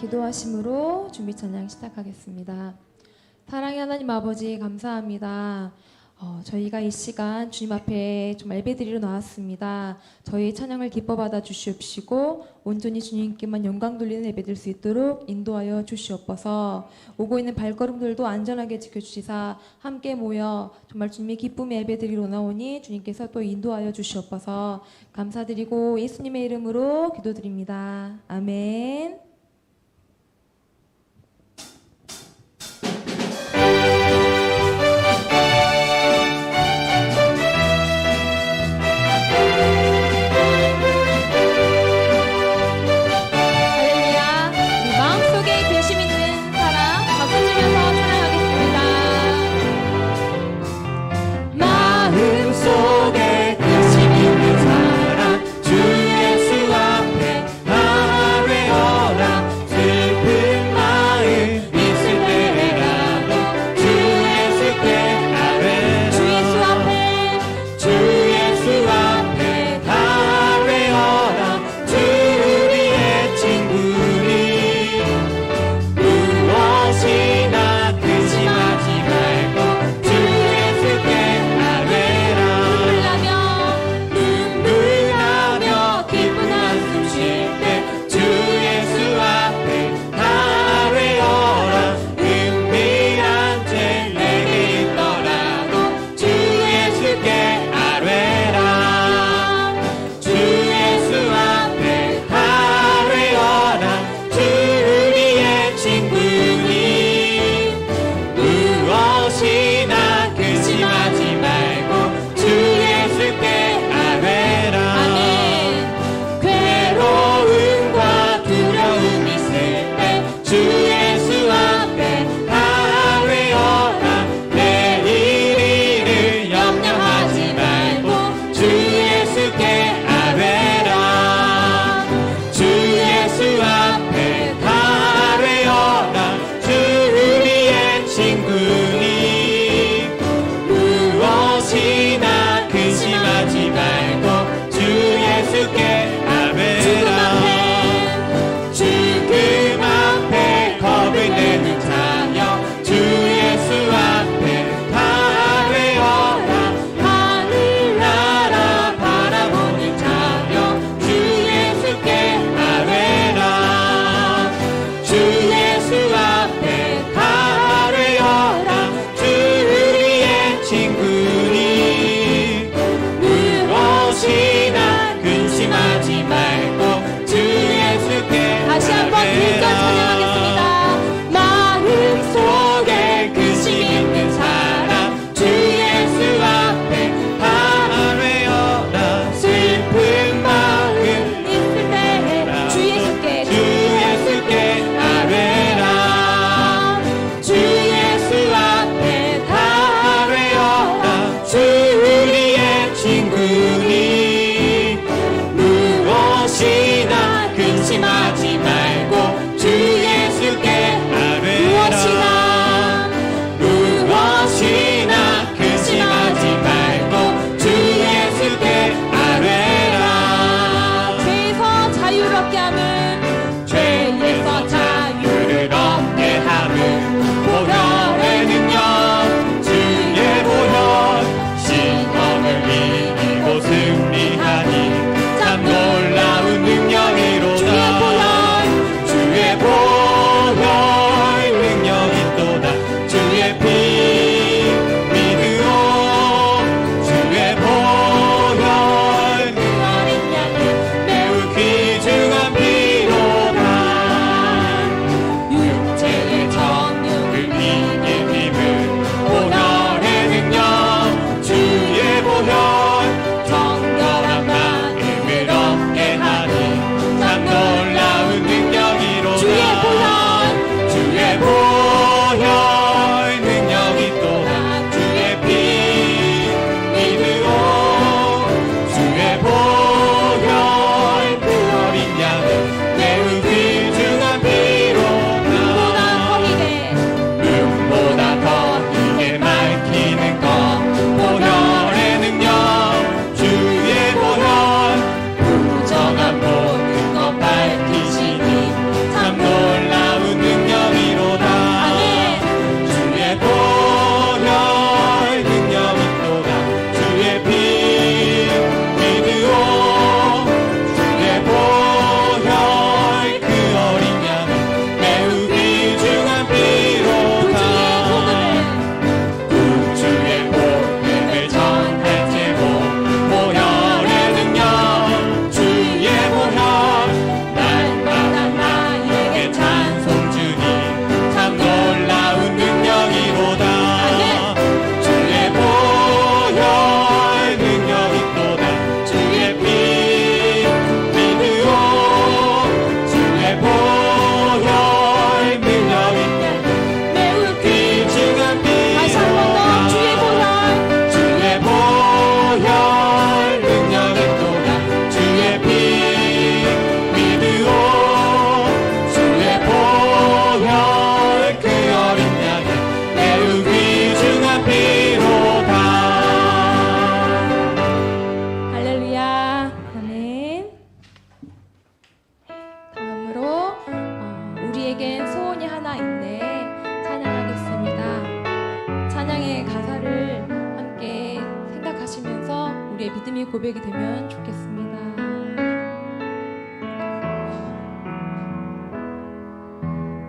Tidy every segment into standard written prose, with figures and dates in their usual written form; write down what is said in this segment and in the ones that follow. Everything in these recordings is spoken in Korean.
기도하심으로 준비 찬양 시작하겠습니다. 사랑의 하나님 아버지 감사합니다. 저희가 이 시간 주님 앞에 좀 예배드리러 나왔습니다. 저희 찬양을 기뻐 받아 주시옵시고 온전히 주님께만 영광 돌리는 예배 드릴 수 있도록 인도하여 주시옵소서. 오고 있는 발걸음들도 안전하게 지켜주시사 함께 모여 정말 주님의 기쁨의 예배 드리러 나오니 주님께서 또 인도하여 주시옵소서. 감사드리고 예수님의 이름으로 기도드립니다. 아멘. 주 예수 앞에 나아뢰어라. 믿음의 고백이 되면 좋겠습니다.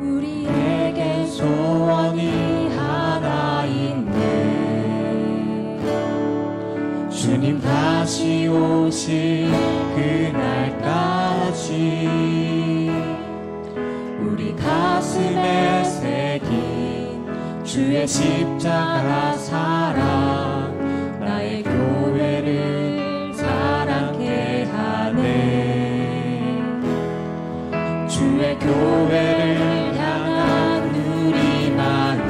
우리에겐 소원이 하나 있네. 주님 다시 오실 그날까지 우리 가슴에 새긴 주의 십자가 사랑 나의 교회를 사랑케 하네. 주의 교회를 향한 우리 마음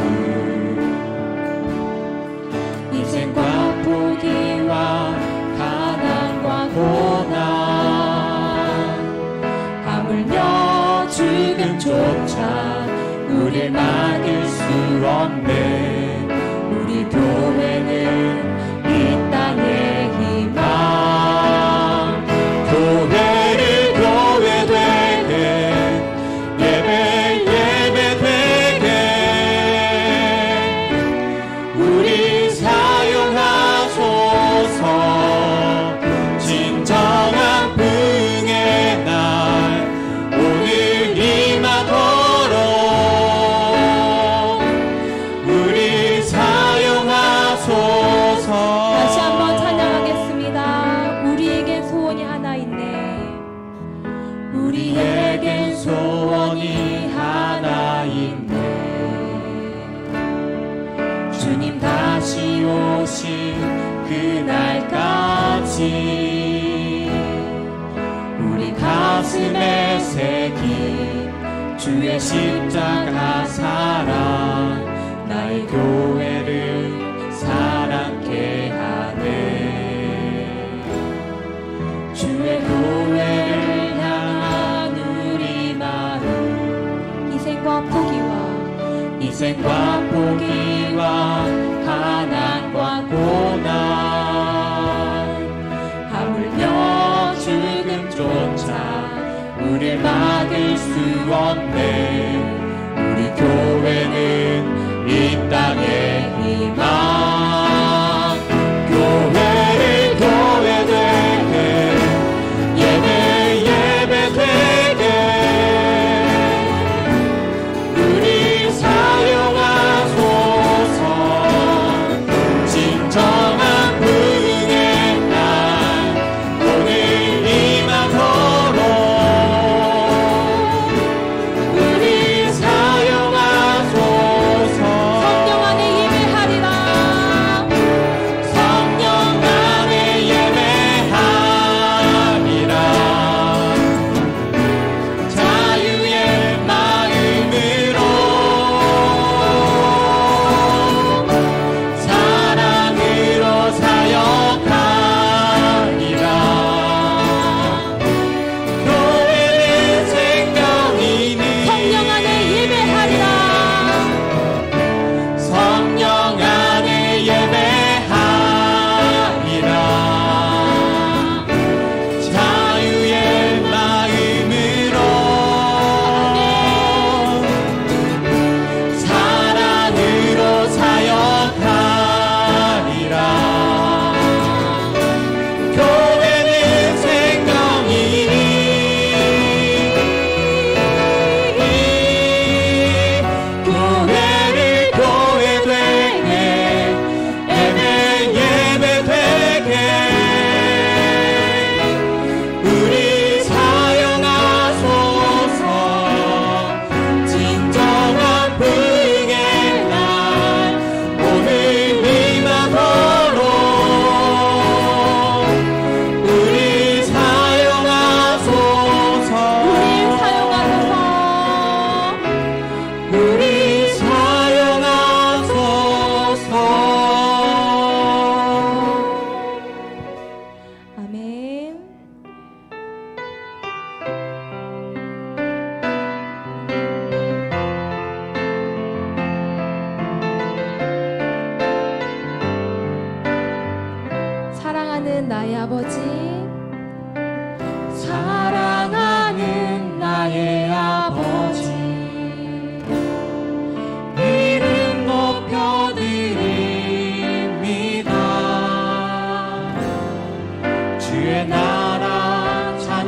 희생과 포기와 가난과 고난 하물며 죽음조차 우릴 막을 수 없네. 우리 교회는 이 땅의 희망. 교회를 교회되게 예배 예배되게 우리 사용하소서. 진정한 부흥의 날 오늘 임하도록 우리 사용하소서. 다시 한번 찬양하겠습니다. 우리에겐 소원이 하나 있네. 우리에겐 소원이 하나 있네. 주님 다시 오신 그날까지 우리 가슴에 새긴 주의 십자가 사랑 나의 교회를 사랑케 하네. 주의 교회를 향한 우리 마음 희생과 포기와 가난과 고난 하물며 죽음조차 우릴 막을 수 없네. 우리 교회는 이 땅의 희망. 교회를 교회되게 예배 예배되게 우리 사용하소서. 진정한 부흥의 날 오늘 임하도록 우리 사용하소서. 성령 안에 예배하리라. 성령 안에 예배하리라. 자유의 마음으로 사랑으로 사역하리라. 교회는 생명이니 성령 안에 예배하리라. 성령 안에 예배하리라. 자유의 마음으로 사랑으로 사역하리라. 교회는 생명이니 교회를 교회되게 예배 예배되게 우리 사용하소서. 진정한 부흥의 날 오늘 임하도록 우리 사용하소서. 우리 사용하소서. 아멘. 사랑하는 나의 아버지, 사랑하는 나의 아버지 이름 높여드립니다.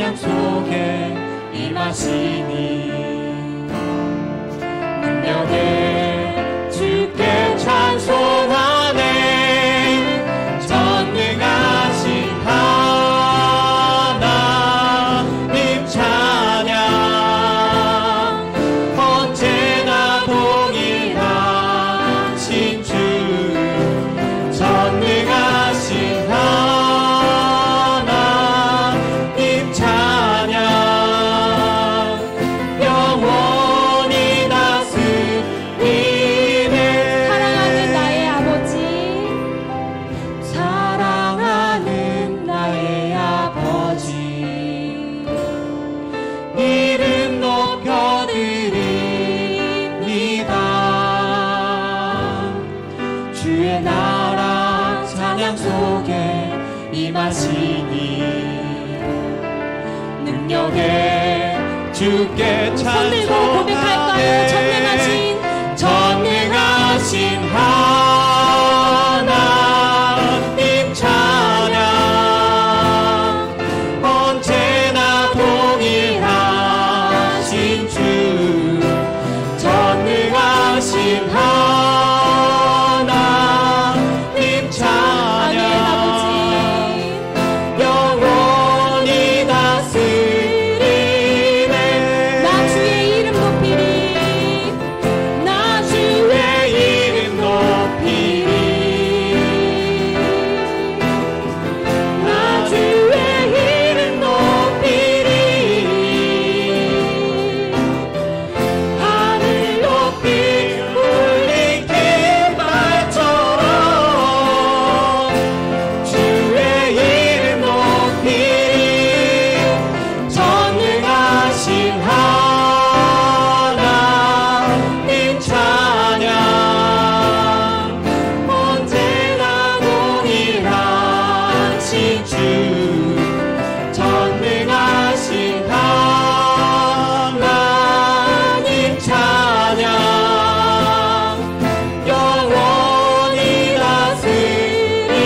찬양 속에 임하시니 능력에 주께 찬송하네 전능하신 하나님 찬양 언제나 동일하신 주 전능하신 하나님 찬양 영원히 다스리네 사랑하는 나의 아버지 사랑하는 나의 아버지 이름 높여드립니다 주의 나라 찬양 속에 임하시니 능력에 주께 손 들고 고백할까요? 전능하신 하나님 찬양 언제나 동일하신 주 전능하신 하나님 찬양 영원히 다스리네 나 주의 이름 높이리 나 주의 이름 높이리 나 주의 이름 높이리 하늘 높이 울린 깃발처럼 주의 이름 높이리 전능하신 하나님 찬양 언제나 동일하신 주 전능하신 하나님 찬양 영원히 다스리네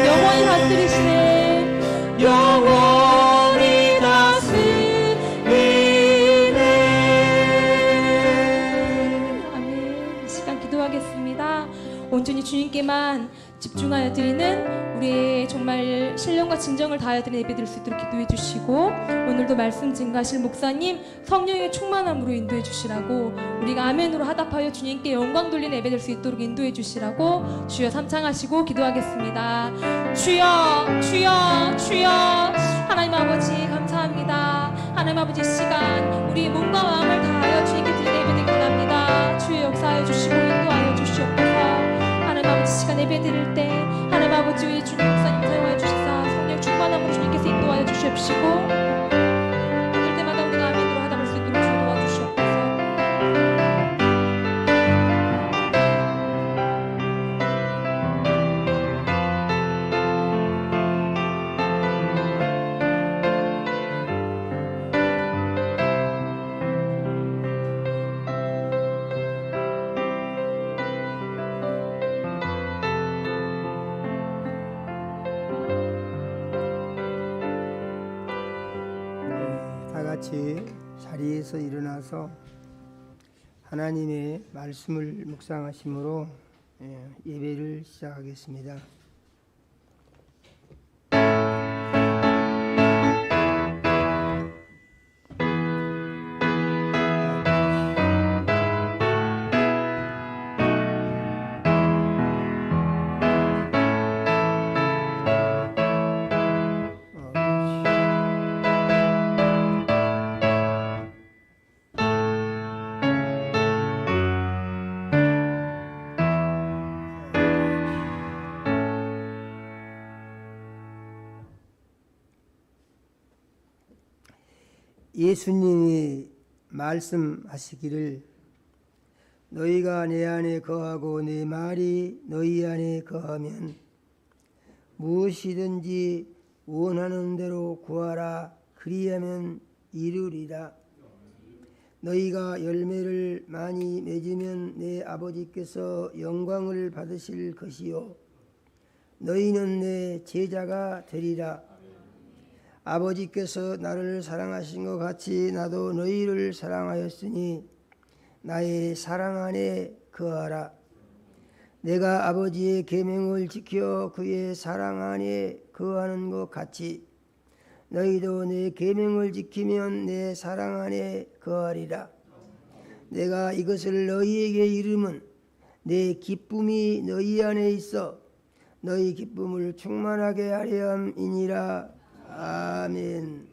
영원히 다스리시네 영원히 다스리네 아멘. 이 시간 기도하겠습니다. 온전히 주님께만 집중하여 드리는 우리의 정말 신령과 진정을 다하여 드리는 예배 드릴 수 있도록 기도해 주시고 오늘도 말씀 증가하실 목사님 성령의 충만함으로 인도해 주시라고 우리가 아멘으로 화답하여 주님께 영광 돌리는 예배 될 수 있도록 인도해 주시라고 주여 삼창하시고 기도하겠습니다. 주여 주여 주여 하나님 아버지 감사합니다. 하나님 아버지 이 시간 우리 몸과 마음을 다하여 주님께 드리는 예배 되기 원합니다. 주여 역사하여 주시고 인도하여 주시옵소서. 하나님 아버지 시간 예배 드릴 때 하나님 아버지 우리 주님 목사님 사용하여 주시사 성령 충만함으로 주님께서 인도하여 주시옵시고 그럴 때마다 우리가 아멘으로 하답할 수 있도록 주 도와주시옵소서. 다 같이 자리에서 일어나서 하나님의 말씀을 묵상하심으로 예배를 시작하겠습니다. 예수님이 말씀하시기를 너희가 내 안에 거하고 내 말이 너희 안에 거하면 무엇이든지 원하는 대로 구하라 그리하면 이루리라. 너희가 열매를 많이 맺으면 내 아버지께서 영광을 받으실 것이요 너희는 내 제자가 되리라. 아버지께서 나를 사랑하신 것 같이 나도 너희를 사랑하였으니 나의 사랑 안에 거하라. 내가 아버지의 계명을 지켜 그의 사랑 안에 거하는 것 같이 너희도 내 계명을 지키면 내 사랑 안에 거하리라. 내가 이것을 너희에게 이름은 내 기쁨이 너희 안에 있어 너희 기쁨을 충만하게 하려 함이니라. 아멘.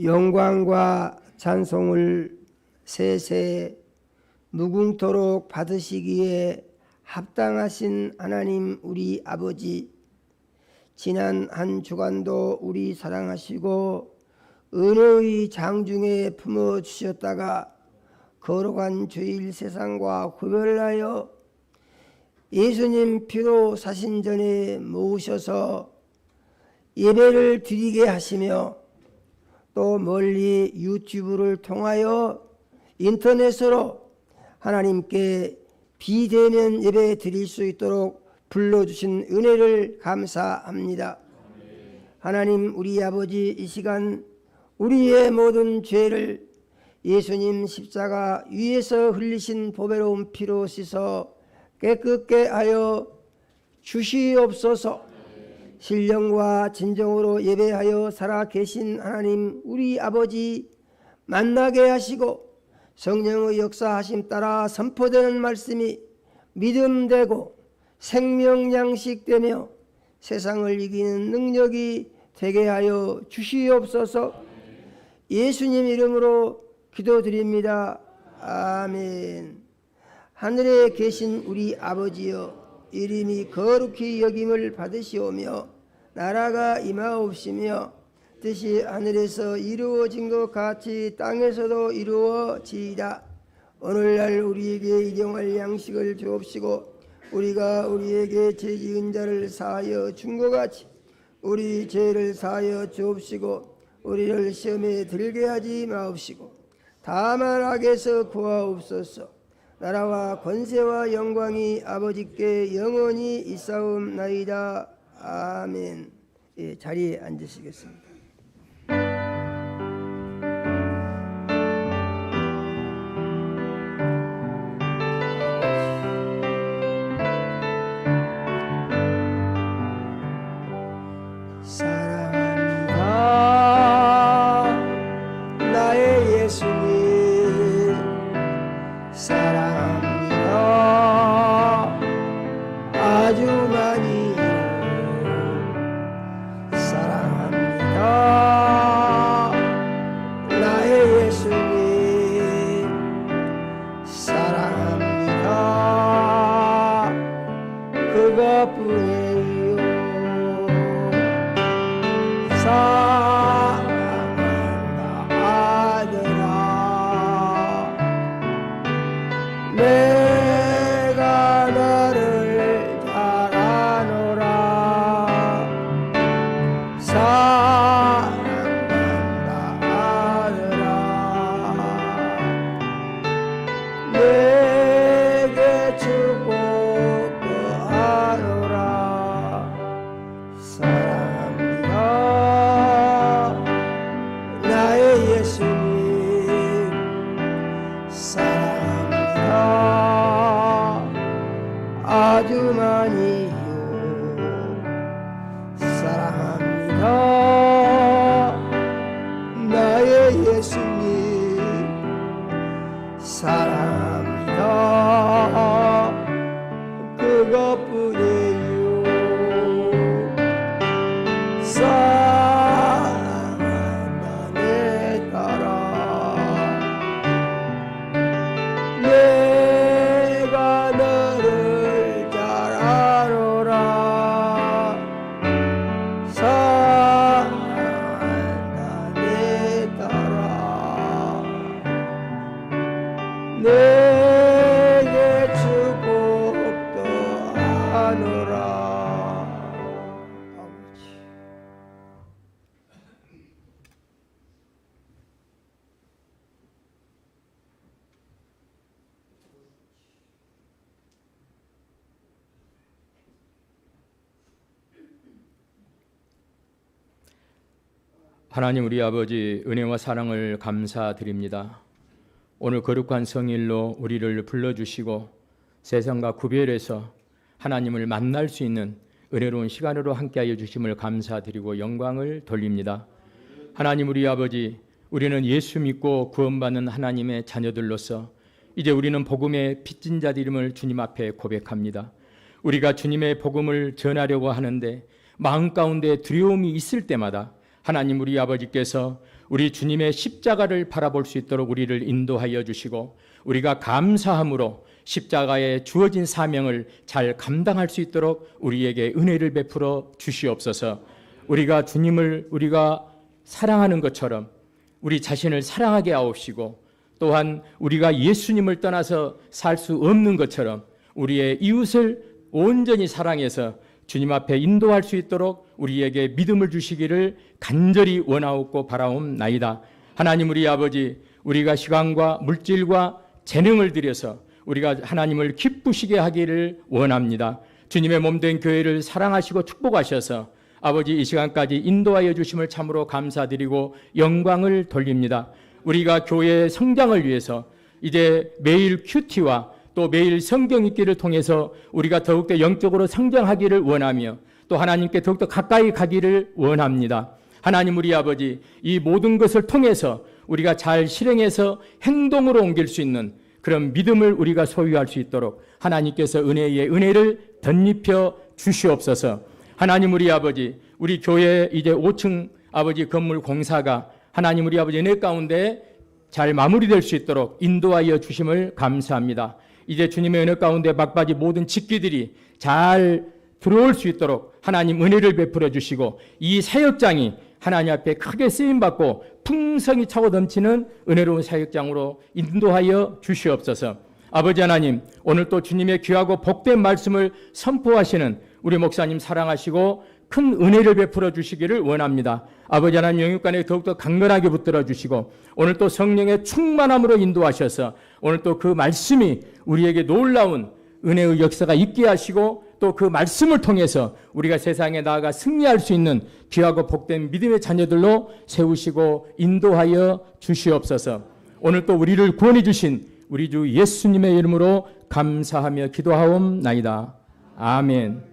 영광과 찬송을 세세 무궁토록 받으시기에 합당하신 하나님 우리 아버지, 지난 한 주간도 우리 사랑하시고 은혜의 장중에 품어주셨다가 거룩한 주일 세상과 구별하여 예수님 피로 사신전에 모으셔서 예배를 드리게 하시며 또 멀리 유튜브를 통하여 인터넷으로 하나님께 비대면 예배 드릴 수 있도록 불러주신 은혜를 감사합니다. 하나님 우리 아버지, 이 시간 우리의 모든 죄를 예수님 십자가 위에서 흘리신 보배로운 피로 씻어 깨끗게 하여 주시옵소서. 신령과 진정으로 예배하여 살아계신 하나님 우리 아버지 만나게 하시고 성령의 역사하심 따라 선포되는 말씀이 믿음되고 생명양식되며 세상을 이기는 능력이 되게 하여 주시옵소서. 예수님 이름으로 기도드립니다. 아멘. 하늘에 계신 우리 아버지여, 이름이 거룩히 여김을 받으시오며 나라가 임하옵시며 뜻이 하늘에서 이루어진 것 같이 땅에서도 이루어지이다. 오늘날 우리에게 일용할 양식을 주옵시고 우리가 우리에게 죄 지은 자를 사하여 준 것 같이 우리 죄를 사하여 주옵시고 우리를 시험에 들게 하지 마옵시고 다만 악에서 구하옵소서. 나라와 권세와 영광이 아버지께 영원히 있사옵나이다. 아멘. 예, 자리에 앉으시겠습니다. 사랑합니다 나의 예수님, 사랑합니다 아주 많이 사랑합니다 사랑합니다. 아주 많이요. 사랑합니다. 나의 예수님 사랑합니다. 그것뿐이요. 사랑한다 내 딸아. 내가 너를 잘 아노라. 사랑한다 내 딸아. 내게 축복도 하노라. 아버지. 하나님 우리 아버지 은혜와 사랑을 감사드립니다. 오늘 거룩한 성일로 우리를 불러주시고 세상과 구별해서 하나님을 만날 수 있는 은혜로운 시간으로 함께하여 주심을 감사드리고 영광을 돌립니다. 하나님 우리 아버지, 우리는 예수 믿고 구원받는 하나님의 자녀들로서 이제 우리는 복음의 빚진 자들임을 주님 앞에 고백합니다. 우리가 주님의 복음을 전하려고 하는데 마음 가운데 두려움이 있을 때마다 하나님 우리 아버지께서 우리 주님의 십자가를 바라볼 수 있도록 우리를 인도하여 주시고 우리가 감사함으로 십자가에 주어진 사명을 잘 감당할 수 있도록 우리에게 은혜를 베풀어 주시옵소서. 우리가 주님을 우리가 사랑하는 것처럼 우리 자신을 사랑하게 하옵시고 또한 우리가 예수님을 떠나서 살 수 없는 것처럼 우리의 이웃을 온전히 사랑해서 주님 앞에 인도할 수 있도록 우리에게 믿음을 주시기를 간절히 원하옵고 바라옵나이다. 하나님 우리 아버지, 우리가 시간과 물질과 재능을 들여서 우리가 하나님을 기쁘시게 하기를 원합니다. 주님의 몸된 교회를 사랑하시고 축복하셔서 아버지 이 시간까지 인도하여 주심을 참으로 감사드리고 영광을 돌립니다. 우리가 교회의 성장을 위해서 이제 매일 큐티와 또 매일 성경 읽기를 통해서 우리가 더욱더 영적으로 성장하기를 원하며 또 하나님께 더욱더 가까이 가기를 원합니다. 하나님 우리 아버지, 이 모든 것을 통해서 우리가 잘 실행해서 행동으로 옮길 수 있는 그런 믿음을 우리가 소유할 수 있도록 하나님께서 은혜의 은혜를 덧입혀 주시옵소서. 하나님 우리 아버지, 우리 교회 이제 5층 아버지 건물 공사가 하나님 우리 아버지 은혜 가운데 잘 마무리될 수 있도록 인도하여 주심을 감사합니다. 이제 주님의 은혜 가운데 막바지 모든 직기들이 잘 들어올 수 있도록 하나님 은혜를 베풀어 주시고 이 사역장이 하나님 앞에 크게 쓰임받고 풍성이 차고 넘치는 은혜로운 사역장으로 인도하여 주시옵소서. 아버지 하나님, 오늘 또 주님의 귀하고 복된 말씀을 선포하시는 우리 목사님 사랑하시고 큰 은혜를 베풀어 주시기를 원합니다. 아버지 하나님 영육간에 더욱더 강건하게 붙들어 주시고 오늘 또 성령의 충만함으로 인도하셔서 오늘 또 그 말씀이 우리에게 놀라운 은혜의 역사가 있게 하시고 또 그 말씀을 통해서 우리가 세상에 나아가 승리할 수 있는 귀하고 복된 믿음의 자녀들로 세우시고 인도하여 주시옵소서. 오늘 또 우리를 구원해 주신 우리 주 예수님의 이름으로 감사하며 기도하옵나이다. 아멘.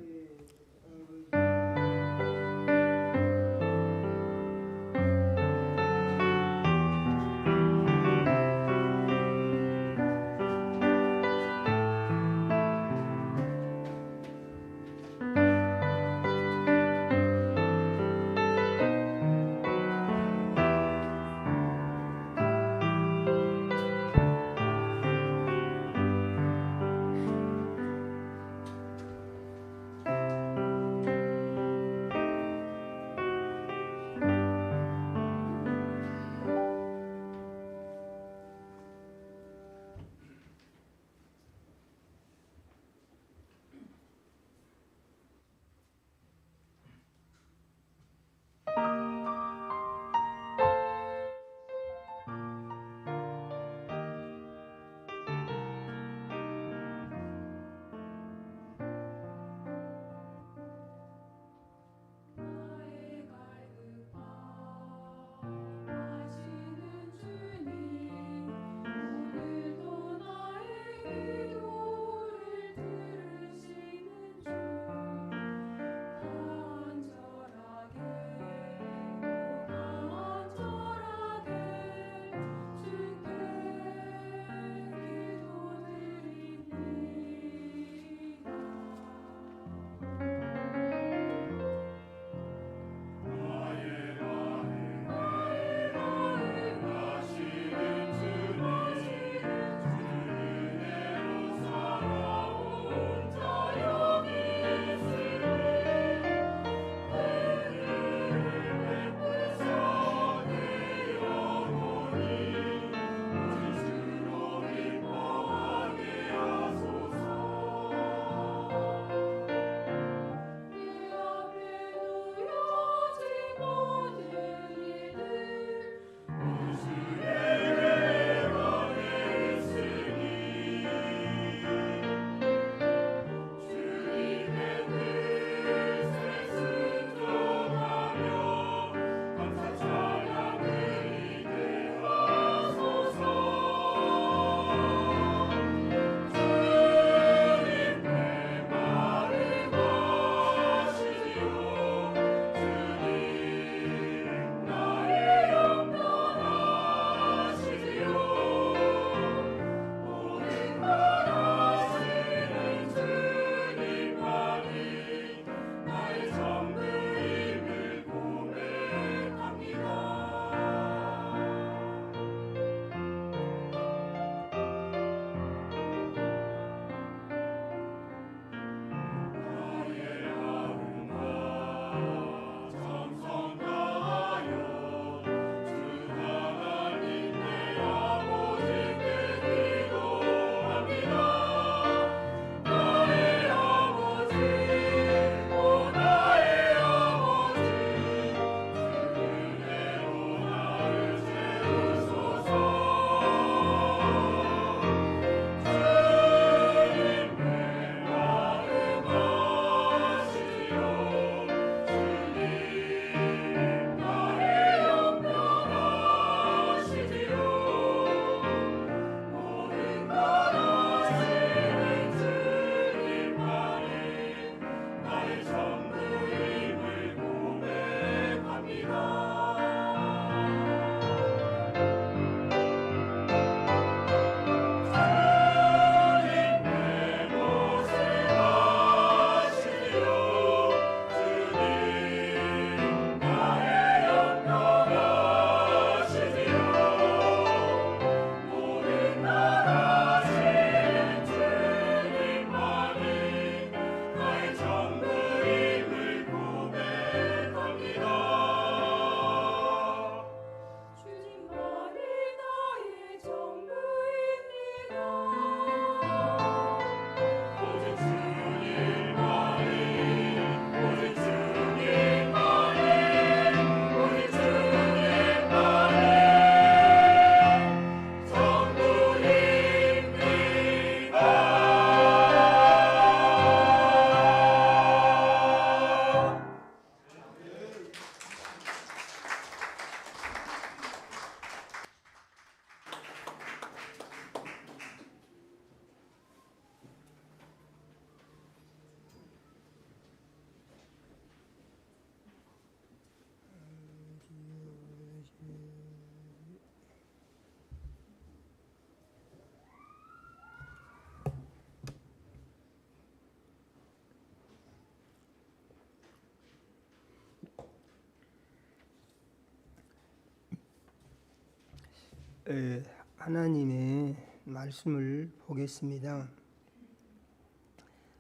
하나님의 말씀을 보겠습니다.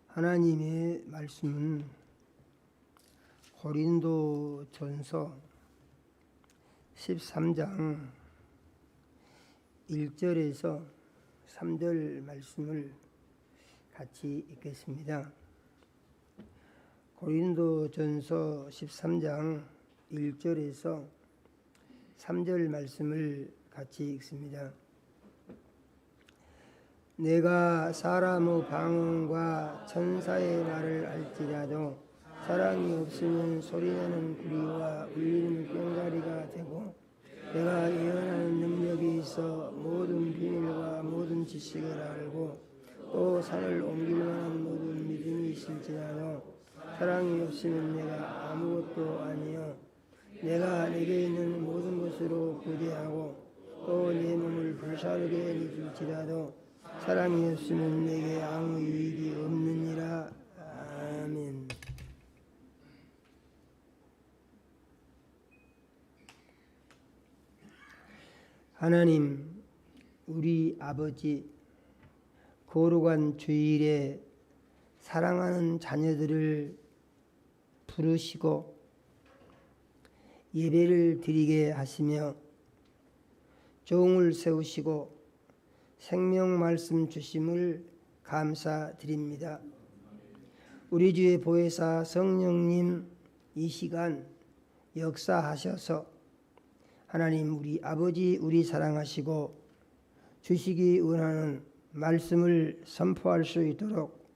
하나님의 말씀은 고린도전서 13장 1절에서 3절 말씀을 같이 읽겠습니다. 고린도전서 13장 1절에서 3절 말씀을 같이 읽습니다. 내가 사람의 방언과 천사의 말을 알지라도 사랑이 없으면 소리나는 구리와 울리는 꽹과리가 되고 내가 예언하는 능력이 있어 모든 비밀과 모든 지식을 알고 또 산을 옮길 만한 모든 믿음이 있을지라도 사랑이 없으면 내가 아무것도 아니요 내가 내게 있는 모든 것으로 구제하고 또 내 몸을 불사르게 해줄지라도 사랑이 없으면 내게 아무 유익이 없느니라. 아멘. 하나님, 우리 아버지, 거룩한 주일에 사랑하는 자녀들을 부르시고 예배를 드리게 하시며 종을 세우시고 생명 말씀 주심을 감사드립니다. 우리 주의 보혜사 성령님 이 시간 역사하셔서 하나님 우리 아버지 우리 사랑하시고 주시기 원하는 말씀을 선포할 수 있도록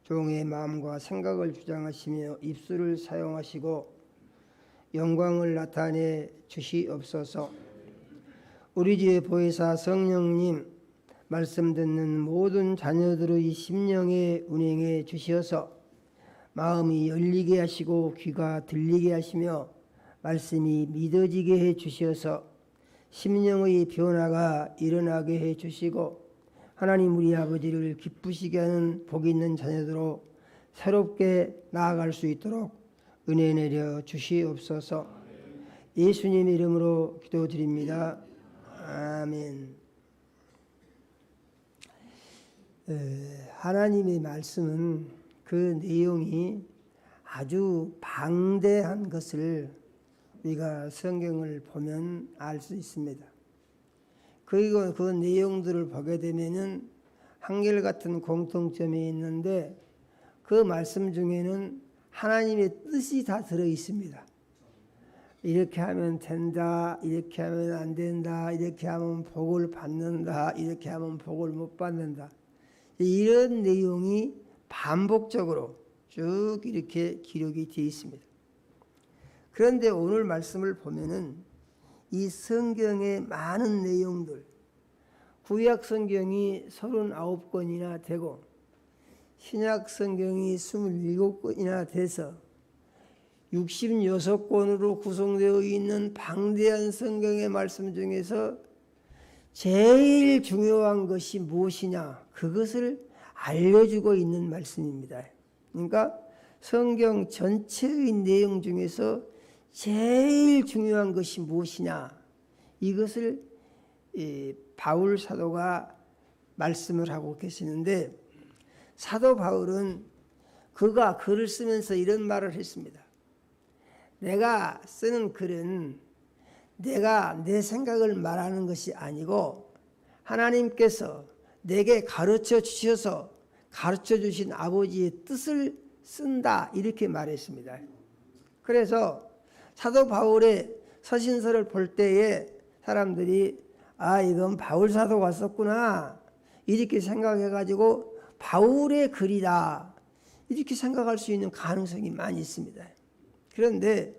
종의 마음과 생각을 주장하시며 입술을 사용하시고 영광을 나타내 주시옵소서. 우리 주의 보혜사 성령님 말씀 듣는 모든 자녀들의 심령에 운행해 주셔서 마음이 열리게 하시고 귀가 들리게 하시며 말씀이 믿어지게 해 주셔서 심령의 변화가 일어나게 해 주시고 하나님 우리 아버지를 기쁘시게 하는 복 있는 자녀들로 새롭게 나아갈 수 있도록 은혜 내려 주시옵소서. 예수님의 이름으로 기도드립니다. 아멘. 하나님의 말씀은 그 내용이 아주 방대한 것을 우리가 성경을 보면 알 수 있습니다. 그리고 그 내용들을 보게 되면은 한결같은 공통점이 있는데 그 말씀 중에는 하나님의 뜻이 다 들어 있습니다. 이렇게 하면 된다, 이렇게 하면 안 된다, 이렇게 하면 복을 받는다, 이렇게 하면 복을 못 받는다. 이런 내용이 반복적으로 쭉 이렇게 기록이 되어 있습니다. 그런데 오늘 말씀을 보면은 이 성경의 많은 내용들, 구약 성경이 39권이나 되고 신약 성경이 27권이나 돼서 66권으로 구성되어 있는 방대한 성경의 말씀 중에서 제일 중요한 것이 무엇이냐, 그것을 알려주고 있는 말씀입니다. 그러니까 성경 전체의 내용 중에서 제일 중요한 것이 무엇이냐, 이것을 바울 사도가 말씀을 하고 계시는데, 사도 바울은 그가 글을 쓰면서 이런 말을 했습니다. 내가 쓰는 글은 내가 내 생각을 말하는 것이 아니고 하나님께서 내게 가르쳐 주셔서 가르쳐 주신 아버지의 뜻을 쓴다, 이렇게 말했습니다. 그래서 사도 바울의 서신서를 볼 때에 사람들이 이건 바울 사도가 썼구나 이렇게 생각해가지고 바울의 글이다 이렇게 생각할 수 있는 가능성이 많이 있습니다. 그런데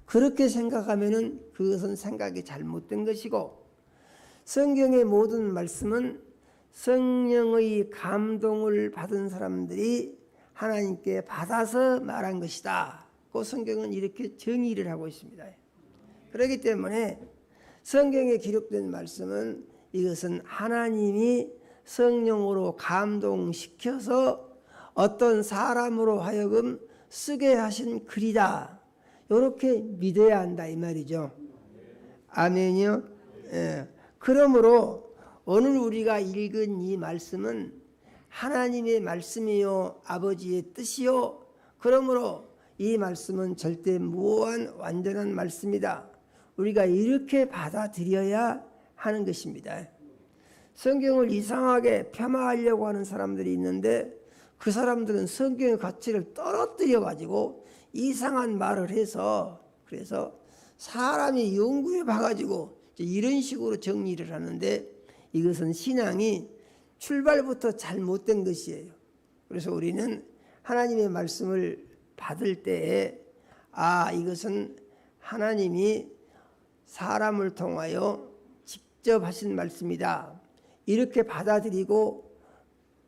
그렇게 생각하면은 그것은 생각이 잘못된 것이고, 성경의 모든 말씀은 성령의 감동을 받은 사람들이 하나님께 받아서 말한 것이다. 그 성경은 이렇게 정의를 하고 있습니다. 그렇기 때문에 성경에 기록된 말씀은 이것은 하나님이 성령으로 감동시켜서 어떤 사람으로 하여금 쓰게 하신 글이다, 이렇게 믿어야 한다 이 말이죠. 아멘이요. 예. 그러므로 오늘 우리가 읽은 이 말씀은 하나님의 말씀이요 아버지의 뜻이요. 그러므로 이 말씀은 절대 무오한 완전한 말씀이다. 우리가 이렇게 받아들여야 하는 것입니다. 성경을 이상하게 폄하하려고 하는 사람들이 있는데 그 사람들은 성경의 가치를 떨어뜨려 가지고 이상한 말을 해서 그래서 사람이 연구해 봐가지고 이런 식으로 정리를 하는데 이것은 신앙이 출발부터 잘못된 것이에요. 그래서 우리는 하나님의 말씀을 받을 때에 이것은 하나님이 사람을 통하여 직접 하신 말씀이다. 이렇게 받아들이고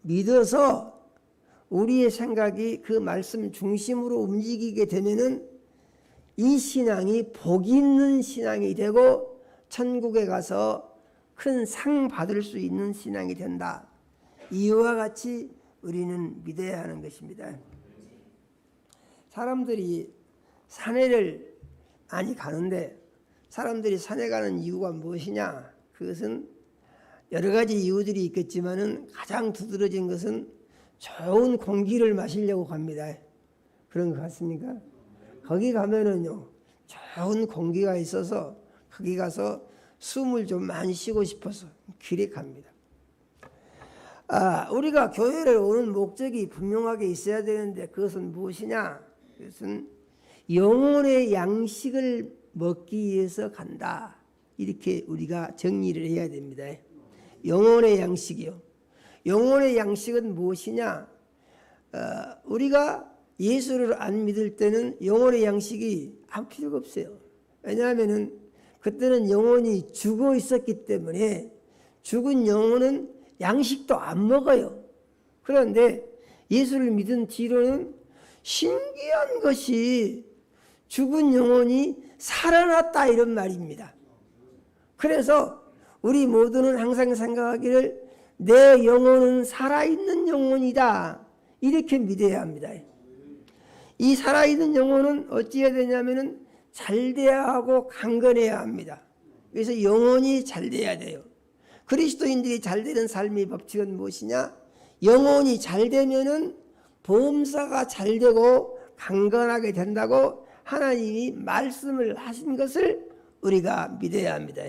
믿어서 우리의 생각이 그 말씀 중심으로 움직이게 되면은 이 신앙이 복 있는 신앙이 되고 천국에 가서 큰 상 받을 수 있는 신앙이 된다. 이와 같이 우리는 믿어야 하는 것입니다. 사람들이 산에를 많이 가는데 사람들이 산에 가는 이유가 무엇이냐? 그것은 여러 가지 이유들이 있겠지만은 가장 두드러진 것은 좋은 공기를 마시려고 갑니다. 그런 것 같습니까? 거기 가면은요, 좋은 공기가 있어서 거기 가서 숨을 좀 많이 쉬고 싶어서 길에 갑니다. 우리가 교회를 오는 목적이 분명하게 있어야 되는데 그것은 무엇이냐? 그것은 영혼의 양식을 먹기 위해서 간다. 이렇게 우리가 정리를 해야 됩니다. 영혼의 양식이요. 영혼의 양식은 무엇이냐? 우리가 예수를 안 믿을 때는 영혼의 양식이 아무 필요가 없어요. 왜냐하면은 그때는 영혼이 죽어 있었기 때문에 죽은 영혼은 양식도 안 먹어요. 그런데 예수를 믿은 뒤로는 신기한 것이 죽은 영혼이 살아났다 이런 말입니다. 그래서 우리 모두는 항상 생각하기를 내 영혼은 살아있는 영혼이다 이렇게 믿어야 합니다. 이 살아있는 영혼은 어찌해야 되냐면은 잘돼야 하고 강건해야 합니다. 그래서 영혼이 잘돼야 돼요. 그리스도인들이 잘되는 삶의 법칙은 무엇이냐? 영혼이 잘되면은 범사가 잘되고 강건하게 된다고 하나님이 말씀을 하신 것을 우리가 믿어야 합니다.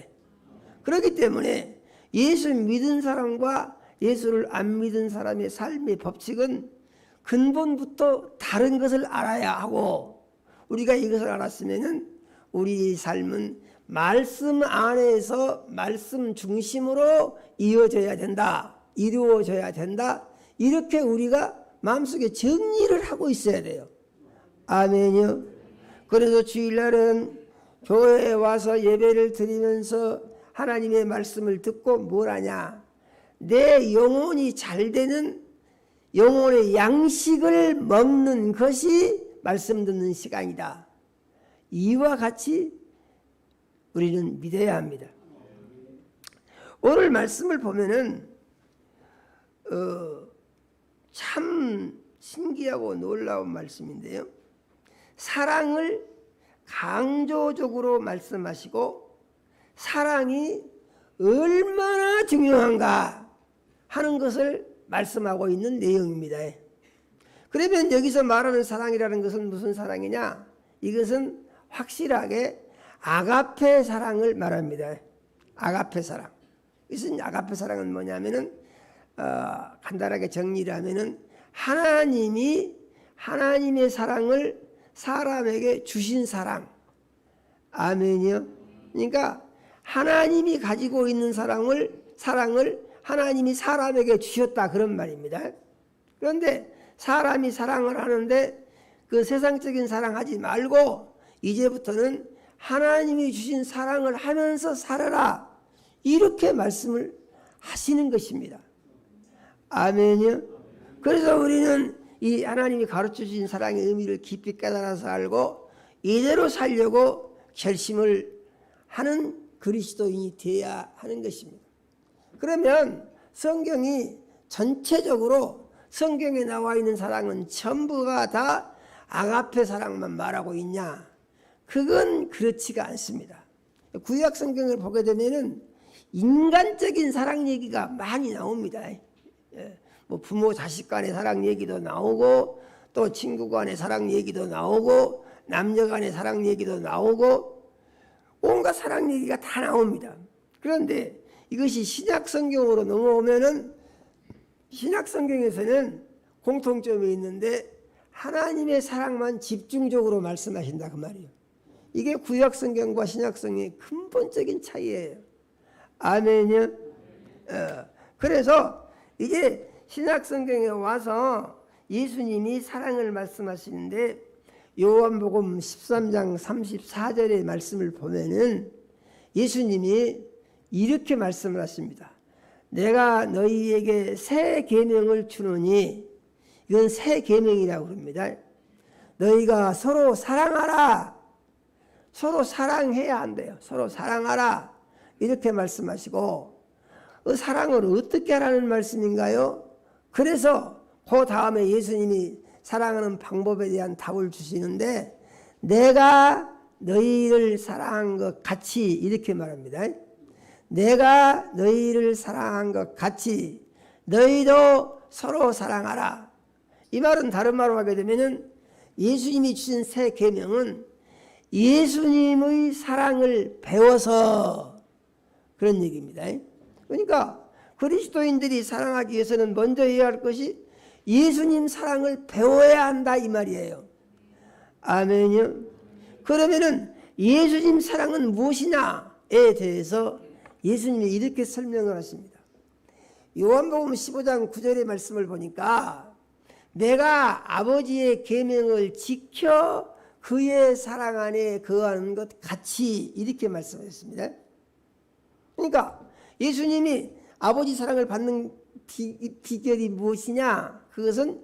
그렇기 때문에 예수 믿은 사람과 예수를 안 믿은 사람의 삶의 법칙은 근본부터 다른 것을 알아야 하고 우리가 이것을 알았으면은 우리의 삶은 말씀 안에서 말씀 중심으로 이어져야 된다. 이루어져야 된다. 이렇게 우리가 마음속에 정리를 하고 있어야 돼요. 아멘이요. 그래서 주일날은 교회에 와서 예배를 드리면서 하나님의 말씀을 듣고 뭘 하냐? 내 영혼이 잘 되는 영혼의 양식을 먹는 것이 말씀 듣는 시간이다. 이와 같이 우리는 믿어야 합니다. 오늘 말씀을 보면은 참 신기하고 놀라운 말씀인데요. 사랑을 강조적으로 말씀하시고 사랑이 얼마나 중요한가 하는 것을 말씀하고 있는 내용입니다. 그러면 여기서 말하는 사랑이라는 것은 무슨 사랑이냐? 이것은 확실하게 아가페 사랑을 말합니다. 아가페 사랑. 이것은 아가페 사랑은 뭐냐면은 간단하게 정리를 하면은 하나님의 사랑을 사람에게 주신 사랑. 아멘이요. 그러니까 하나님이 가지고 있는 사랑을 하나님이 사람에게 주셨다 그런 말입니다. 그런데 사람이 사랑을 하는데 그 세상적인 사랑하지 말고 이제부터는 하나님이 주신 사랑을 하면서 살아라 이렇게 말씀을 하시는 것입니다. 아멘이요. 그래서 우리는 이 하나님이 가르쳐 주신 사랑의 의미를 깊이 깨달아서 알고 이대로 살려고 결심을 하는 그리스도인이 되어야 하는 것입니다. 그러면 성경이 전체적으로 성경에 나와 있는 사랑은 전부가 다 아가페 사랑만 말하고 있냐? 그건 그렇지가 않습니다. 구약 성경을 보게 되면은 인간적인 사랑 얘기가 많이 나옵니다. 뭐 부모 자식 간의 사랑 얘기도 나오고 또 친구 간의 사랑 얘기도 나오고 남녀 간의 사랑 얘기도 나오고 온갖 사랑 얘기가 다 나옵니다. 그런데 이것이 신약 성경으로 넘어오면은 신약 성경에서는 공통점이 있는데 하나님의 사랑만 집중적으로 말씀하신다 그 말이에요. 이게 구약 성경과 신약 성경의 근본적인 차이예요. 아멘이요. 그래서 이제 신약 성경에 와서 예수님이 사랑을 말씀하시는데 요한복음 13장 34절의 말씀을 보면은 예수님이 이렇게 말씀을 하십니다. 내가 너희에게 새 계명을 주노니, 이건 새 계명이라고 합니다. 너희가 서로 사랑하라. 서로 사랑해야 한대요. 서로 사랑하라. 이렇게 말씀하시고, 그 사랑을 어떻게 하라는 말씀인가요? 그래서 그 다음에 예수님이 사랑하는 방법에 대한 답을 주시는데, 내가 너희를 사랑한 것 같이, 이렇게 말합니다. 내가 너희를 사랑한 것 같이 너희도 서로 사랑하라. 이 말은 다른 말로 하게 되면은 예수님이 주신 새 계명은 예수님의 사랑을 배워서 그런 얘기입니다. 그러니까 그리스도인들이 사랑하기 위해서는 먼저 해야 할 것이 예수님 사랑을 배워야 한다 이 말이에요. 아멘요. 그러면은 예수님 사랑은 무엇이냐에 대해서 예수님이 이렇게 설명을 하십니다. 요한복음 15장 9절의 말씀을 보니까 내가 아버지의 계명을 지켜 그의 사랑 안에 거하는 것 같이, 이렇게 말씀하셨습니다. 그러니까 예수님이 아버지 사랑을 받는 비결이 무엇이냐? 그것은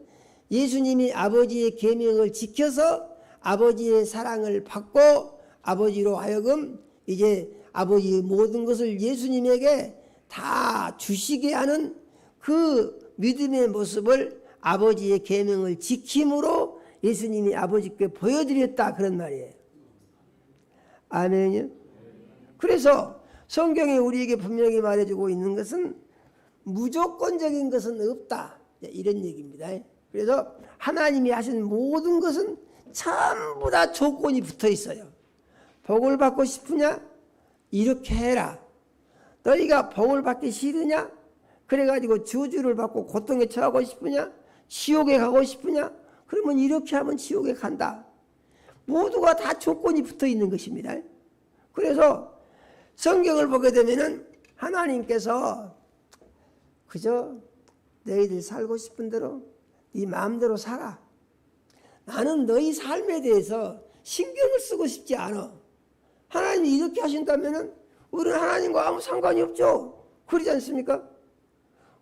예수님이 아버지의 계명을 지켜서 아버지의 사랑을 받고 아버지로 하여금 이제 아버지의 모든 것을 예수님에게 다 주시게 하는 그 믿음의 모습을 아버지의 계명을 지킴으로 예수님이 아버지께 보여드렸다, 그런 말이에요. 아멘요. 그래서 성경에 우리에게 분명히 말해주고 있는 것은 무조건적인 것은 없다, 이런 얘기입니다. 그래서 하나님이 하신 모든 것은 전부 다 조건이 붙어 있어요. 복을 받고 싶으냐? 이렇게 해라. 너희가 복을 받기 싫으냐? 그래가지고 저주를 받고 고통에 처하고 싶으냐? 지옥에 가고 싶으냐? 그러면 이렇게 하면 지옥에 간다. 모두가 다 조건이 붙어 있는 것입니다. 그래서 성경을 보게 되면은 하나님께서 그저 너희들 살고 싶은 대로 네 마음대로 살아. 나는 너희 삶에 대해서 신경을 쓰고 싶지 않아. 하나님이 이렇게 하신다면은 우리는 하나님과 아무 상관이 없죠. 그러지 않습니까?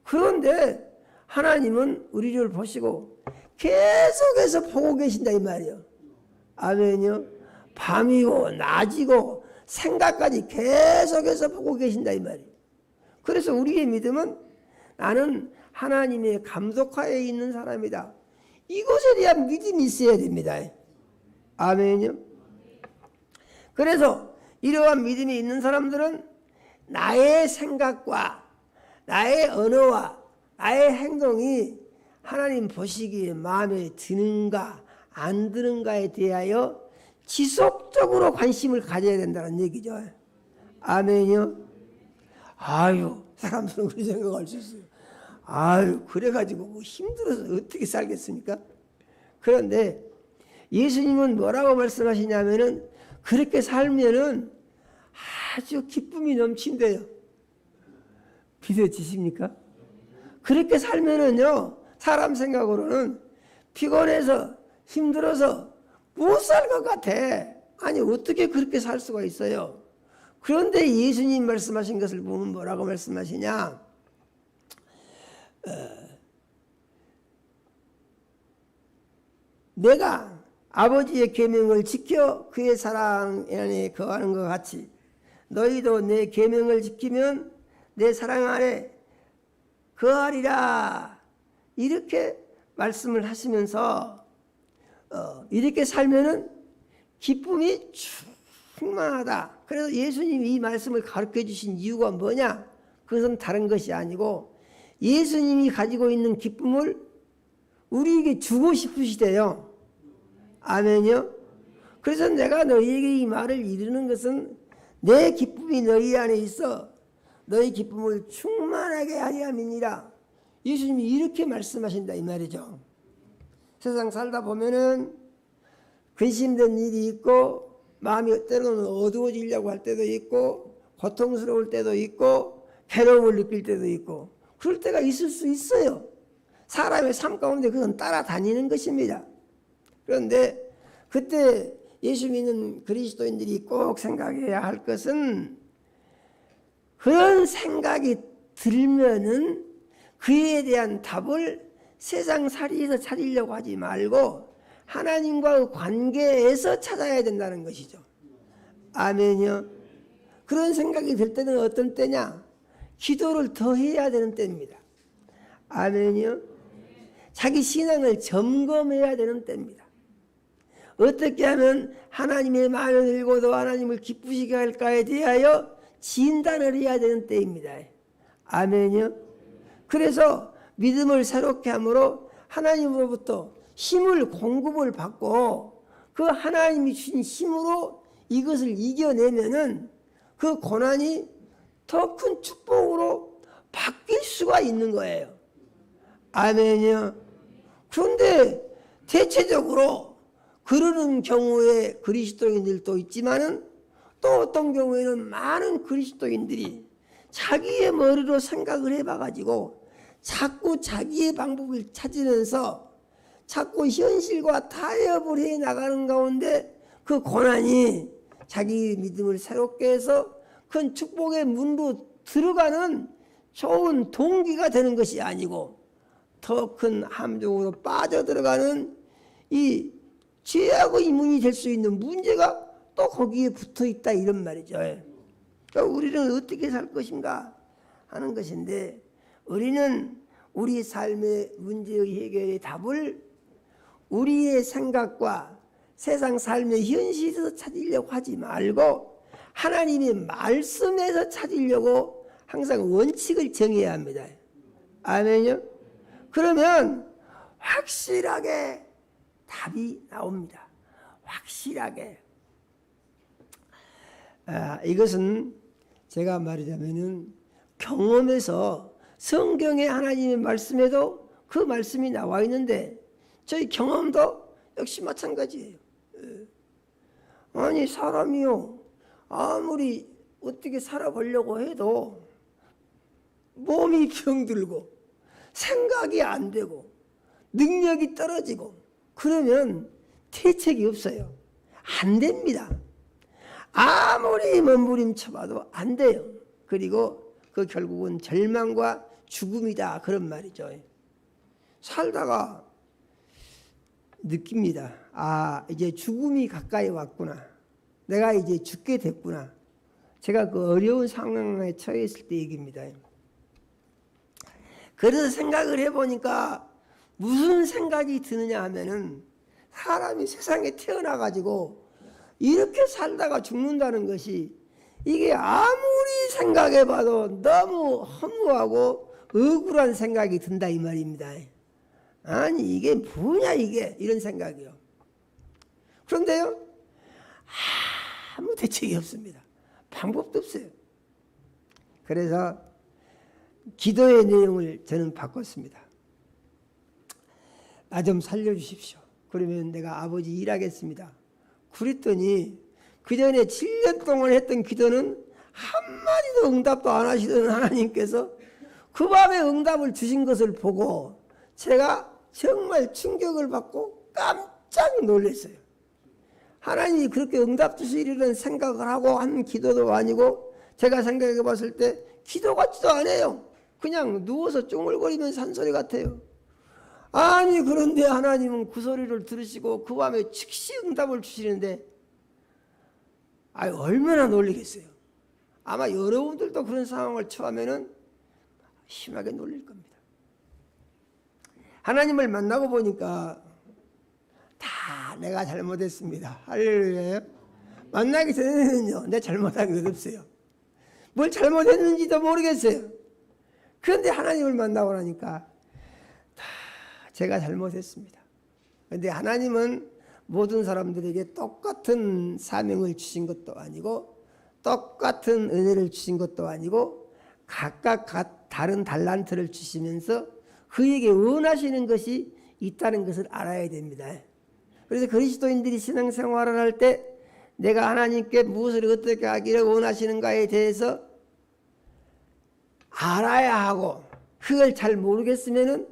그런데 하나님은 우리를 보시고 계속해서 보고 계신다 이 말이에요. 아멘요. 밤이고 낮이고 생각까지 계속해서 보고 계신다 이 말이에요. 그래서 우리의 믿음은 나는 하나님의 감독하에 있는 사람이다. 이것에 대한 믿음이 있어야 됩니다. 아멘요. 그래서 이러한 믿음이 있는 사람들은 나의 생각과 나의 언어와 나의 행동이 하나님 보시기에 마음에 드는가 안 드는가에 대하여 지속적으로 관심을 가져야 된다는 얘기죠. 아멘요. 아유, 사람들은 그렇게 생각할 수 있어요. 아유, 그래가지고 뭐 힘들어서 어떻게 살겠습니까? 그런데 예수님은 뭐라고 말씀하시냐면은 그렇게 살면은 아주 기쁨이 넘친대요. 믿어지십니까? 그렇게 살면은요, 사람 생각으로는 피곤해서 힘들어서 못 살 것 같아. 아니, 어떻게 그렇게 살 수가 있어요? 그런데 예수님 말씀하신 것을 보면 뭐라고 말씀하시냐? 내가 아버지의 계명을 지켜 그의 사랑 안에 거하는 것 같이 너희도 내 계명을 지키면 내 사랑 안에 거하리라. 이렇게 말씀을 하시면서 이렇게 살면은 기쁨이 충만하다. 그래서 예수님이 이 말씀을 가르쳐 주신 이유가 뭐냐? 그것은 다른 것이 아니고 예수님이 가지고 있는 기쁨을 우리에게 주고 싶으시대요. 아멘요? 그래서 내가 너희에게 이 말을 이르는 것은 내 기쁨이 너희 안에 있어 너희 기쁨을 충만하게 하려 함이니라. 예수님이 이렇게 말씀하신다 이 말이죠. 세상 살다 보면은 근심된 일이 있고 마음이 때로는 어두워지려고 할 때도 있고 고통스러울 때도 있고 괴로움을 느낄 때도 있고 그럴 때가 있을 수 있어요. 사람의 삶 가운데 그건 따라다니는 것입니다. 그런데 그때 예수 믿는 그리스도인들이 꼭 생각해야 할 것은 그런 생각이 들면은 그에 대한 답을 세상살이에서 찾으려고 하지 말고 하나님과의 관계에서 찾아야 된다는 것이죠. 아멘요. 그런 생각이 들 때는 어떤 때냐? 기도를 더 해야 되는 때입니다. 아멘요. 자기 신앙을 점검해야 되는 때입니다. 어떻게 하면 하나님의 마음에 들고도 하나님을 기쁘시게 할까에 대하여 진단을 해야 되는 때입니다. 아멘요. 그래서 믿음을 새롭게 함으로 하나님으로부터 힘을 공급을 받고 그 하나님이 주신 힘으로 이것을 이겨내면은 그 고난이 더 큰 축복으로 바뀔 수가 있는 거예요. 아멘요. 그런데 대체적으로 그러는 경우에 그리스도인들도 있지만은 또 어떤 경우에는 많은 그리스도인들이 자기의 머리로 생각을 해봐가지고 자꾸 자기의 방법을 찾으면서 자꾸 현실과 타협을 해 나가는 가운데 그 고난이 자기 믿음을 새롭게 해서 큰 축복의 문으로 들어가는 좋은 동기가 되는 것이 아니고 더 큰 함정으로 빠져들어가는 이 죄악의 문이 될 수 있는 문제가 또 거기에 붙어 있다 이런 말이죠. 그러니까 우리는 어떻게 살 것인가 하는 것인데 우리는 우리 삶의 문제의 해결의 답을 우리의 생각과 세상 삶의 현실에서 찾으려고 하지 말고 하나님의 말씀에서 찾으려고 항상 원칙을 정해야 합니다. 아멘요? 그러면 확실하게 답이 나옵니다. 확실하게. 이것은 제가 말하자면은 경험에서 성경의 하나님의 말씀에도 그 말씀이 나와 있는데 저희 경험도 역시 마찬가지예요. 아니 사람이요 아무리 어떻게 살아보려고 해도 몸이 병들고 생각이 안 되고 능력이 떨어지고 그러면 대책이 없어요. 안 됩니다. 아무리 몸부림쳐봐도 안 돼요. 그리고 그 결국은 절망과 죽음이다 그런 말이죠. 살다가 느낍니다. 아 이제 죽음이 가까이 왔구나. 내가 이제 죽게 됐구나. 제가 그 어려운 상황에 처해 있을 때 얘기입니다. 그래서 생각을 해보니까 무슨 생각이 드느냐 하면은 사람이 세상에 태어나가지고 이렇게 살다가 죽는다는 것이 이게 아무리 생각해봐도 너무 허무하고 억울한 생각이 든다 이 말입니다. 아니 이게 뭐냐 이게 이런 생각이요. 그런데요 아무 대책이 없습니다. 방법도 없어요. 그래서 기도의 내용을 저는 바꿨습니다. 나 좀 살려주십시오. 그러면 내가 아버지 일하겠습니다. 그랬더니 그 전에 7년 동안 했던 기도는 한마디도 응답도 안 하시던 하나님께서 그 밤에 응답을 주신 것을 보고 제가 정말 충격을 받고 깜짝 놀랐어요. 하나님이 그렇게 응답 주시리라는 생각을 하고 한 기도도 아니고 제가 생각해 봤을 때 기도 같지도 않아요. 그냥 누워서 쫑을거리면서 한 소리 같아요. 아니 그런데 하나님은 그 소리를 들으시고 그 밤에 즉시 응답을 주시는데 얼마나 놀리겠어요. 아마 여러분들도 그런 상황을 처하면은 심하게 놀릴 겁니다. 하나님을 만나고 보니까 다 내가 잘못했습니다. 할렐루야. 만나기 전에는요, 내가 잘못한 게 없어요. 뭘 잘못했는지도 모르겠어요. 그런데 하나님을 만나고 나니까 다 제가 잘못했습니다. 그런데 하나님은 모든 사람들에게 똑같은 사명을 주신 것도 아니고 똑같은 은혜를 주신 것도 아니고 각각 다른 달란트를 주시면서 그에게 원하시는 것이 있다는 것을 알아야 됩니다. 그래서 그리스도인들이 신앙생활을 할 때 내가 하나님께 무엇을 어떻게 하기를 원하시는가에 대해서 알아야 하고, 그걸 잘 모르겠으면은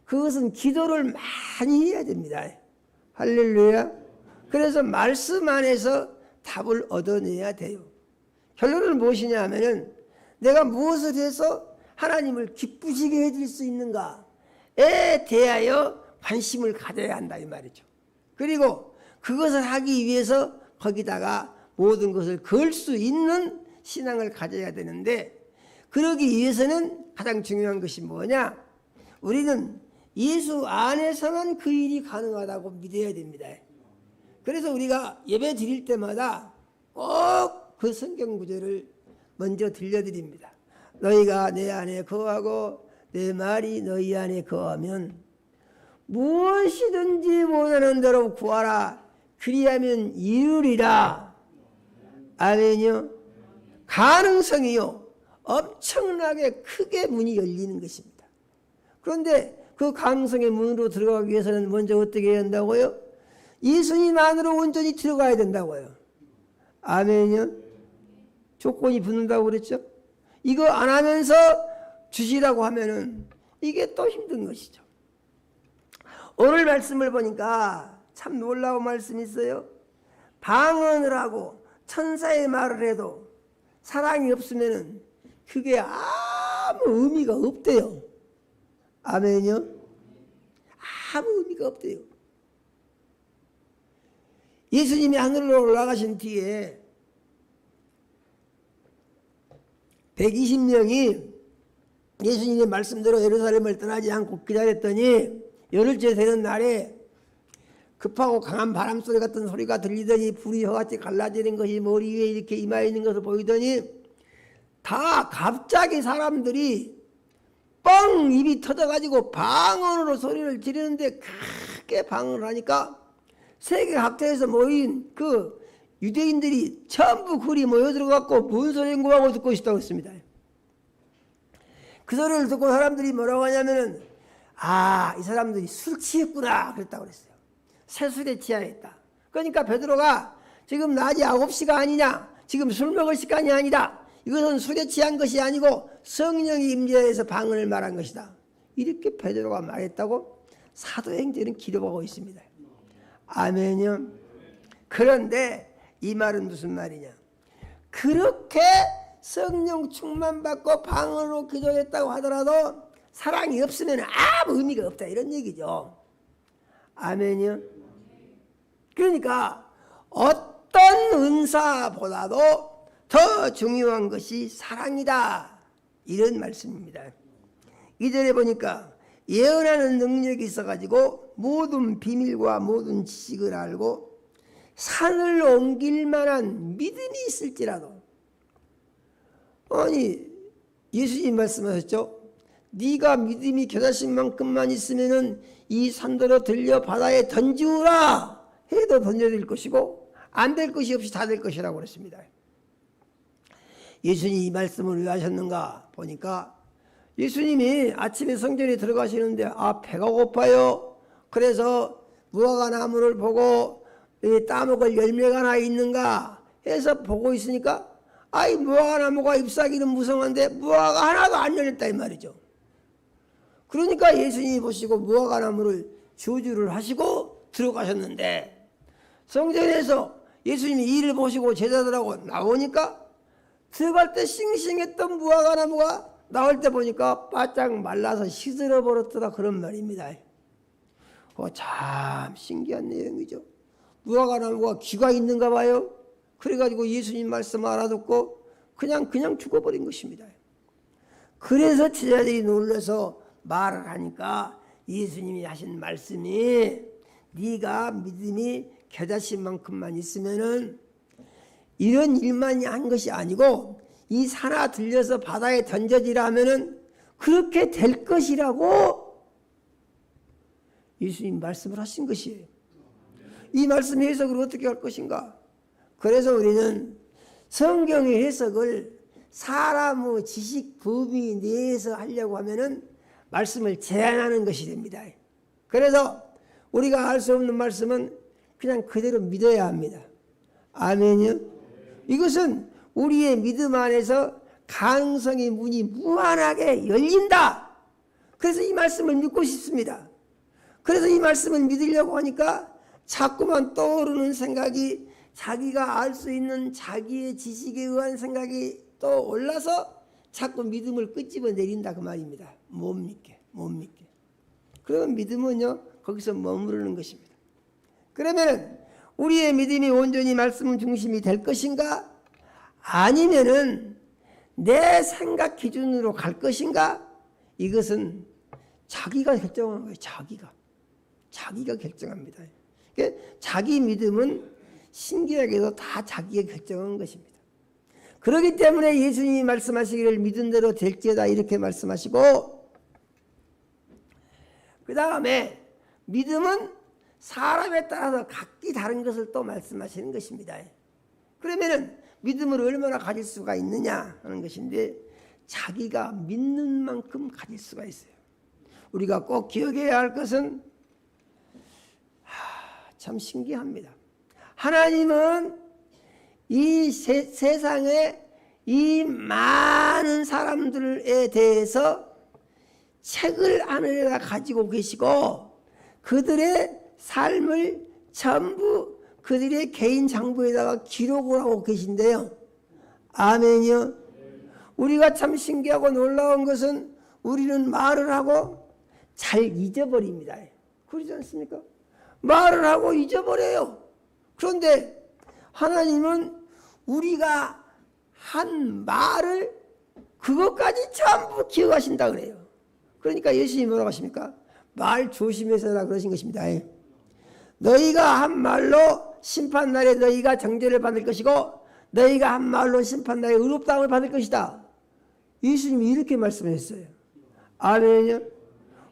그것은 기도를 많이 해야 됩니다. 할렐루야. 그래서 말씀 안에서 답을 얻어내야 돼요. 결론은 무엇이냐 하면은 내가 무엇을 해서 하나님을 기쁘시게 해줄 수 있는가에 대하여 관심을 가져야 한다 이 말이죠. 그리고 그것을 하기 위해서 거기다가 모든 것을 걸 수 있는 신앙을 가져야 되는데, 그러기 위해서는 가장 중요한 것이 뭐냐? 우리는 예수 안에서만 그 일이 가능하다고 믿어야 됩니다. 그래서 우리가 예배 드릴 때마다 꼭 그 성경 구절을 먼저 들려드립니다. 너희가 내 안에 거하고 내 말이 너희 안에 거하면 무엇이든지 원하는 대로 구하라. 그리하면 이루리라. 아멘요. 가능성이요, 엄청나게 크게 문이 열리는 것입니다. 그런데 그 가능성의 문으로 들어가기 위해서는 먼저 어떻게 해야 한다고요? 예수님 안으로 온전히 들어가야 된다고요. 아멘요. 조건이 붙는다고 그랬죠. 이거 안 하면서 주시라고 하면은 이게 또 힘든 것이죠. 오늘 말씀을 보니까 참 놀라운 말씀이 있어요. 방언을 하고 천사의 말을 해도 사랑이 없으면은 그게 아무 의미가 없대요. 아멘요. 아무 의미가 없대요. 예수님이 하늘로 올라가신 뒤에 120명이 예수님의 말씀대로 예루살렘을 떠나지 않고 기다렸더니 열흘째 되는 날에 급하고 강한 바람소리 같은 소리가 들리더니 불이 혀같이 갈라지는 것이 머리 위에 이렇게 임하 있는 것을 보이더니 다 갑자기 사람들이 뻥 입이 터져가지고 방언으로 소리를 지르는데, 크게 방언을 하니까 세계 각처에서 모인 그 유대인들이 전부 그리 모여들어갖고 뭔 소리인고 하고 듣고 있다고 했습니다. 그 소리를 듣고 사람들이 뭐라고 하냐면은, 이 사람들이 술 취했구나 그랬다고 그랬어요. 새술에 취하였다. 그러니까 베드로가 지금 낮이 9시가 아니냐, 지금 술 먹을 시간이 아니다, 이것은 술에 취한 것이 아니고 성령이 임재해서 방언을 말한 것이다, 이렇게 베드로가 말했다고 사도행전은 기록하고 있습니다. 아멘요. 그런데 이 말은 무슨 말이냐? 그렇게 성령 충만받고 방언으로 기도했다고 하더라도 사랑이 없으면 아무 의미가 없다, 이런 얘기죠. 아멘요. 그러니까 어떤 은사보다도 더 중요한 것이 사랑이다, 이런 말씀입니다. 2절에 보니까 예언하는 능력이 있어가지고 모든 비밀과 모든 지식을 알고 산을 옮길 만한 믿음이 있을지라도. 아니, 예수님 말씀하셨죠. 네가 믿음이 겨자씨 만큼만 있으면은 이 산더러 들려 바다에 던지우라 해도 던져질 것이고 안 될 것이 없이 다 될 것이라고 그랬습니다. 예수님이 이 말씀을 왜 하셨는가 보니까, 예수님이 아침에 성전에 들어가시는데 배가 고파요. 그래서 무화과 나무를 보고 따먹을 열매가 하나 있는가 해서 보고 있으니까 무화과 나무가 잎사귀는 무성한데 무화과가 하나도 안 열렸다 이 말이죠. 그러니까 예수님이 보시고 무화과 나무를 저주를 하시고 들어가셨는데, 성전에서 예수님이 이를 보시고 제자들하고 나오니까 들어갈 때 싱싱했던 무화과 나무가 나올 때 보니까 바짝 말라서 시들어 버렸더라, 그런 말입니다. 참 신기한 내용이죠. 무화과 나무가 귀가 있는가 봐요. 그래가지고 예수님 말씀 알아듣고 그냥 죽어버린 것입니다. 그래서 제자들이 놀라서 말을 하니까 예수님이 하신 말씀이, 네가 믿음이 겨자씨만큼만 있으면은 이런 일만이 한 것이 아니고 이 산하 들려서 바다에 던져지라 하면은 그렇게 될 것이라고 예수님 말씀을 하신 것이에요. 이 말씀 해석을 어떻게 할 것인가? 그래서 우리는 성경의 해석을 사람의 지식 범위 내에서 하려고 하면은 말씀을 제한하는 것이 됩니다. 그래서 우리가 알 수 없는 말씀은 그냥 그대로 믿어야 합니다. 아멘이요? 이것은 우리의 믿음 안에서 가능성의 문이 무한하게 열린다. 그래서 이 말씀을 믿고 싶습니다. 그래서 이 말씀을 믿으려고 하니까 자꾸만 떠오르는 생각이 자기가 알 수 있는 자기의 지식에 의한 생각이 또 올라서 자꾸 믿음을 끄집어 내린다 그 말입니다. 못 믿게. 그러면 믿음은요 거기서 머무르는 것입니다. 그러면 우리의 믿음이 온전히 말씀 중심이 될 것인가? 아니면은 내 생각 기준으로 갈 것인가? 이것은 자기가 결정하는 거예요. 자기가 결정합니다. 그러니까 자기 믿음은 신기하게도 다 자기가 결정한 것입니다. 그렇기 때문에 예수님이 말씀하시기를 믿은 대로 될지어다 이렇게 말씀하시고, 그 다음에 믿음은 사람에 따라서 각기 다른 것을 또 말씀하시는 것입니다. 그러면은 믿음을 얼마나 가질 수가 있느냐 하는 것인데, 자기가 믿는 만큼 가질 수가 있어요. 우리가 꼭 기억해야 할 것은 참 신기합니다. 하나님은 이 세상에 이 많은 사람들에 대해서 책을 하늘에다 가지고 계시고 그들의 삶을 전부 그들의 개인 장부에다가 기록을 하고 계신데요. 아멘이요. 우리가 참 신기하고 놀라운 것은 우리는 말을 하고 잘 잊어버립니다. 그러지 않습니까? 말을 하고 잊어버려요. 그런데 하나님은 우리가 한 말을 그것까지 전부 기억하신다 그래요. 그러니까 예수님이 뭐라고 하십니까? 말 조심해서 하라 그러신 것입니다. 너희가 한 말로 심판날에 너희가 정죄를 받을 것이고 너희가 한 말로 심판날에 의롭다함을 받을 것이다. 예수님이 이렇게 말씀했어요. 아멘요.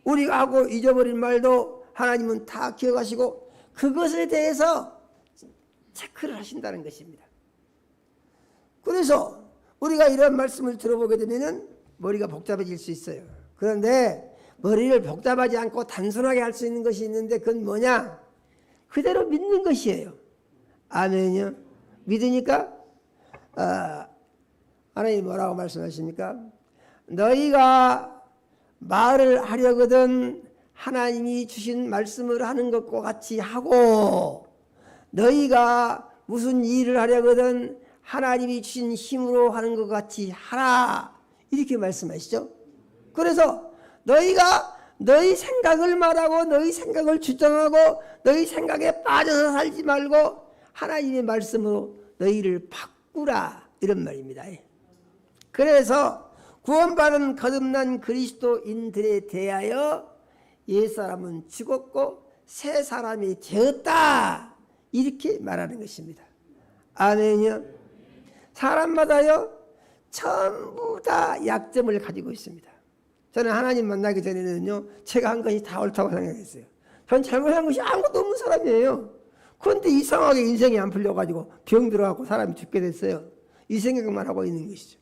우리가 하고 잊어버린 말도 하나님은 다 기억하시고 그것에 대해서 체크를 하신다는 것입니다. 그래서 우리가 이런 말씀을 들어보게 되면 머리가 복잡해질 수 있어요. 그런데 머리를 복잡하지 않고 단순하게 할 수 있는 것이 있는데 그건 뭐냐? 그대로 믿는 것이에요. 아멘요. 믿으니까 하나님 뭐라고 말씀하십니까? 너희가 말을 하려거든 하나님이 주신 말씀을 하는 것과 같이 하고 너희가 무슨 일을 하려거든 하나님이 주신 힘으로 하는 것 같이 하라 이렇게 말씀하시죠. 그래서 너희가 너희 생각을 말하고 너희 생각을 주장하고 너희 생각에 빠져서 살지 말고 하나님의 말씀으로 너희를 바꾸라 이런 말입니다. 그래서 구원받은 거듭난 그리스도인들에 대하여 옛사람은 죽었고 새 사람이 되었다 이렇게 말하는 것입니다. 아멘요. 사람마다요 전부 다 약점을 가지고 있습니다. 저는 하나님 만나기 전에는요 제가 한 것이 다 옳다고 생각했어요. 전 잘못한 것이 아무것도 없는 사람이에요. 그런데 이상하게 인생이 안 풀려가지고 병 들어가고 사람이 죽게 됐어요. 이 생각만 하고 있는 것이죠.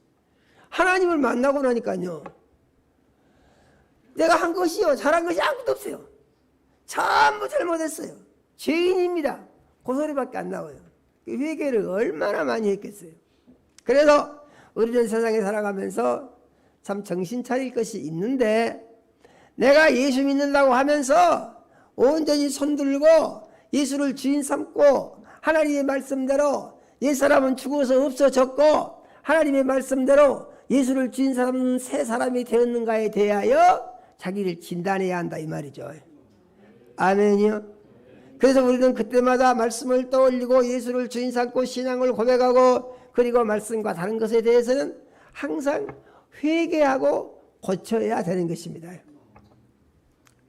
하나님을 만나고 나니까요 내가 한 것이요 잘한 것이 아무것도 없어요. 전부 잘못했어요. 죄인입니다. 그 소리밖에 안 나와요. 회개를 얼마나 많이 했겠어요. 그래서 우리는 세상에 살아가면서 참 정신 차릴 것이 있는데 내가 예수 믿는다고 하면서 온전히 손들고 예수를 주인 삼고 하나님의 말씀대로 옛사람은 죽어서 없어졌고 하나님의 말씀대로 예수를 주인 사람은 새 사람이 되었는가에 대하여 자기를 진단해야 한다 이 말이죠. 아멘이요. 그래서 우리는 그때마다 말씀을 떠올리고 예수를 주인 삼고 신앙을 고백하고 그리고 말씀과 다른 것에 대해서는 항상 회개하고 고쳐야 되는 것입니다.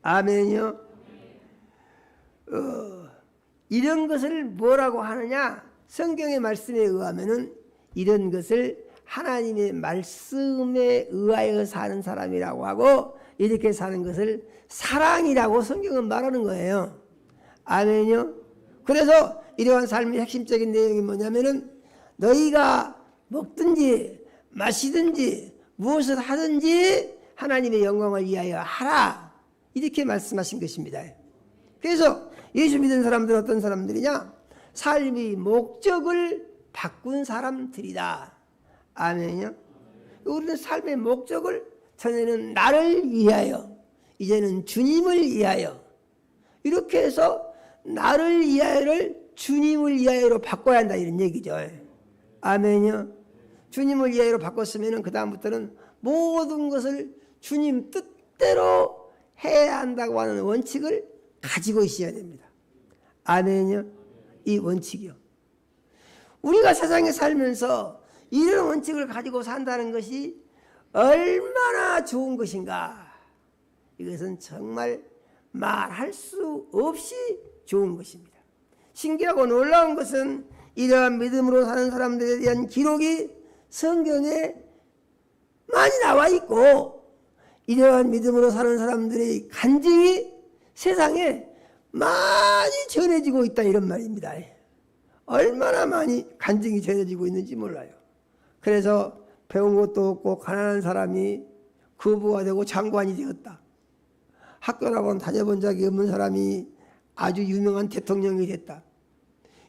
아멘이요. 이런 것을 뭐라고 하느냐? 성경의 말씀에 의하면은 이런 것을 하나님의 말씀에 의하여 사는 사람이라고 하고 이렇게 사는 것을 사랑이라고 성경은 말하는 거예요. 아멘요. 그래서 이러한 삶의 핵심적인 내용이 뭐냐면은 너희가 먹든지 마시든지 무엇을 하든지 하나님의 영광을 위하여 하라 이렇게 말씀하신 것입니다. 그래서 예수 믿는 사람들은 어떤 사람들이냐? 삶의 목적을 바꾼 사람들이다. 아멘요. 우리는 삶의 목적을 전에는 나를 위하여 이제는 주님을 위하여 이렇게 해서 나를 위하여를 주님을 위하여로 바꿔야 한다 이런 얘기죠. 아멘요. 주님을 위하여로 바꿨으면 그 다음부터는 모든 것을 주님 뜻대로 해야 한다고 하는 원칙을 가지고 있어야 됩니다. 아멘요. 이 원칙이요. 우리가 세상에 살면서 이런 원칙을 가지고 산다는 것이 얼마나 좋은 것인가. 이것은 정말 말할 수 없이 좋은 것입니다. 신기하고 놀라운 것은 이러한 믿음으로 사는 사람들에 대한 기록이 성경에 많이 나와 있고 이러한 믿음으로 사는 사람들의 간증이 세상에 많이 전해지고 있다 이런 말입니다. 얼마나 많이 간증이 전해지고 있는지 몰라요. 그래서 배운 것도 없고 가난한 사람이 거부가 되고 장관이 되었다. 학교라고는 다녀본 적이 없는 사람이 아주 유명한 대통령이 됐다.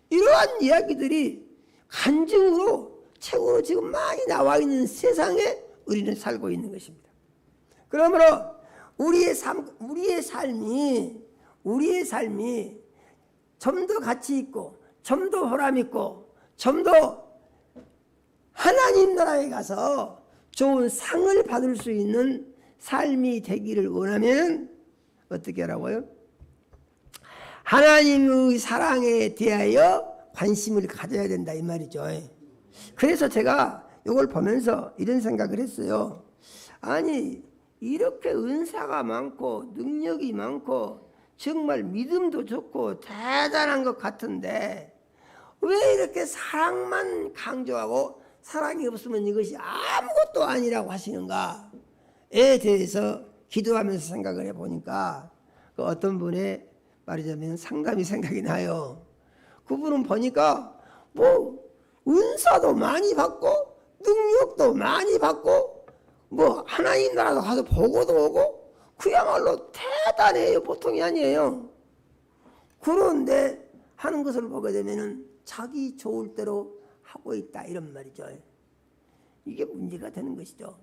이러한 이야기들이 간증으로 책으로 지금 많이 나와 있는 세상에 우리는 살고 있는 것입니다. 그러므로 우리의 삶이 좀 더 가치 있고 좀 더 보람 있고 좀 더 하나님 나라에 가서 좋은 상을 받을 수 있는 삶이 되기를 원하면 어떻게 하라고요? 하나님의 사랑에 대하여 관심을 가져야 된다 이 말이죠. 그래서 제가 이걸 보면서 이런 생각을 했어요. 아니 이렇게 은사가 많고 능력이 많고 정말 믿음도 좋고 대단한 것 같은데 왜 이렇게 사랑만 강조하고 사랑이 없으면 이것이 아무것도 아니라고 하시는가에 대해서 기도하면서 생각을 해보니까 그 어떤 분의 말하자면 상담이 생각이 나요. 그분은 보니까 뭐 은사도 많이 받고 능력도 많이 받고 뭐 하나님 나라도 가서 보고도 오고 그야말로 대단해요. 보통이 아니에요. 그런데 하는 것을 보게 되면은 자기 좋을 대로 하고 있다 이런 말이죠. 이게 문제가 되는 것이죠.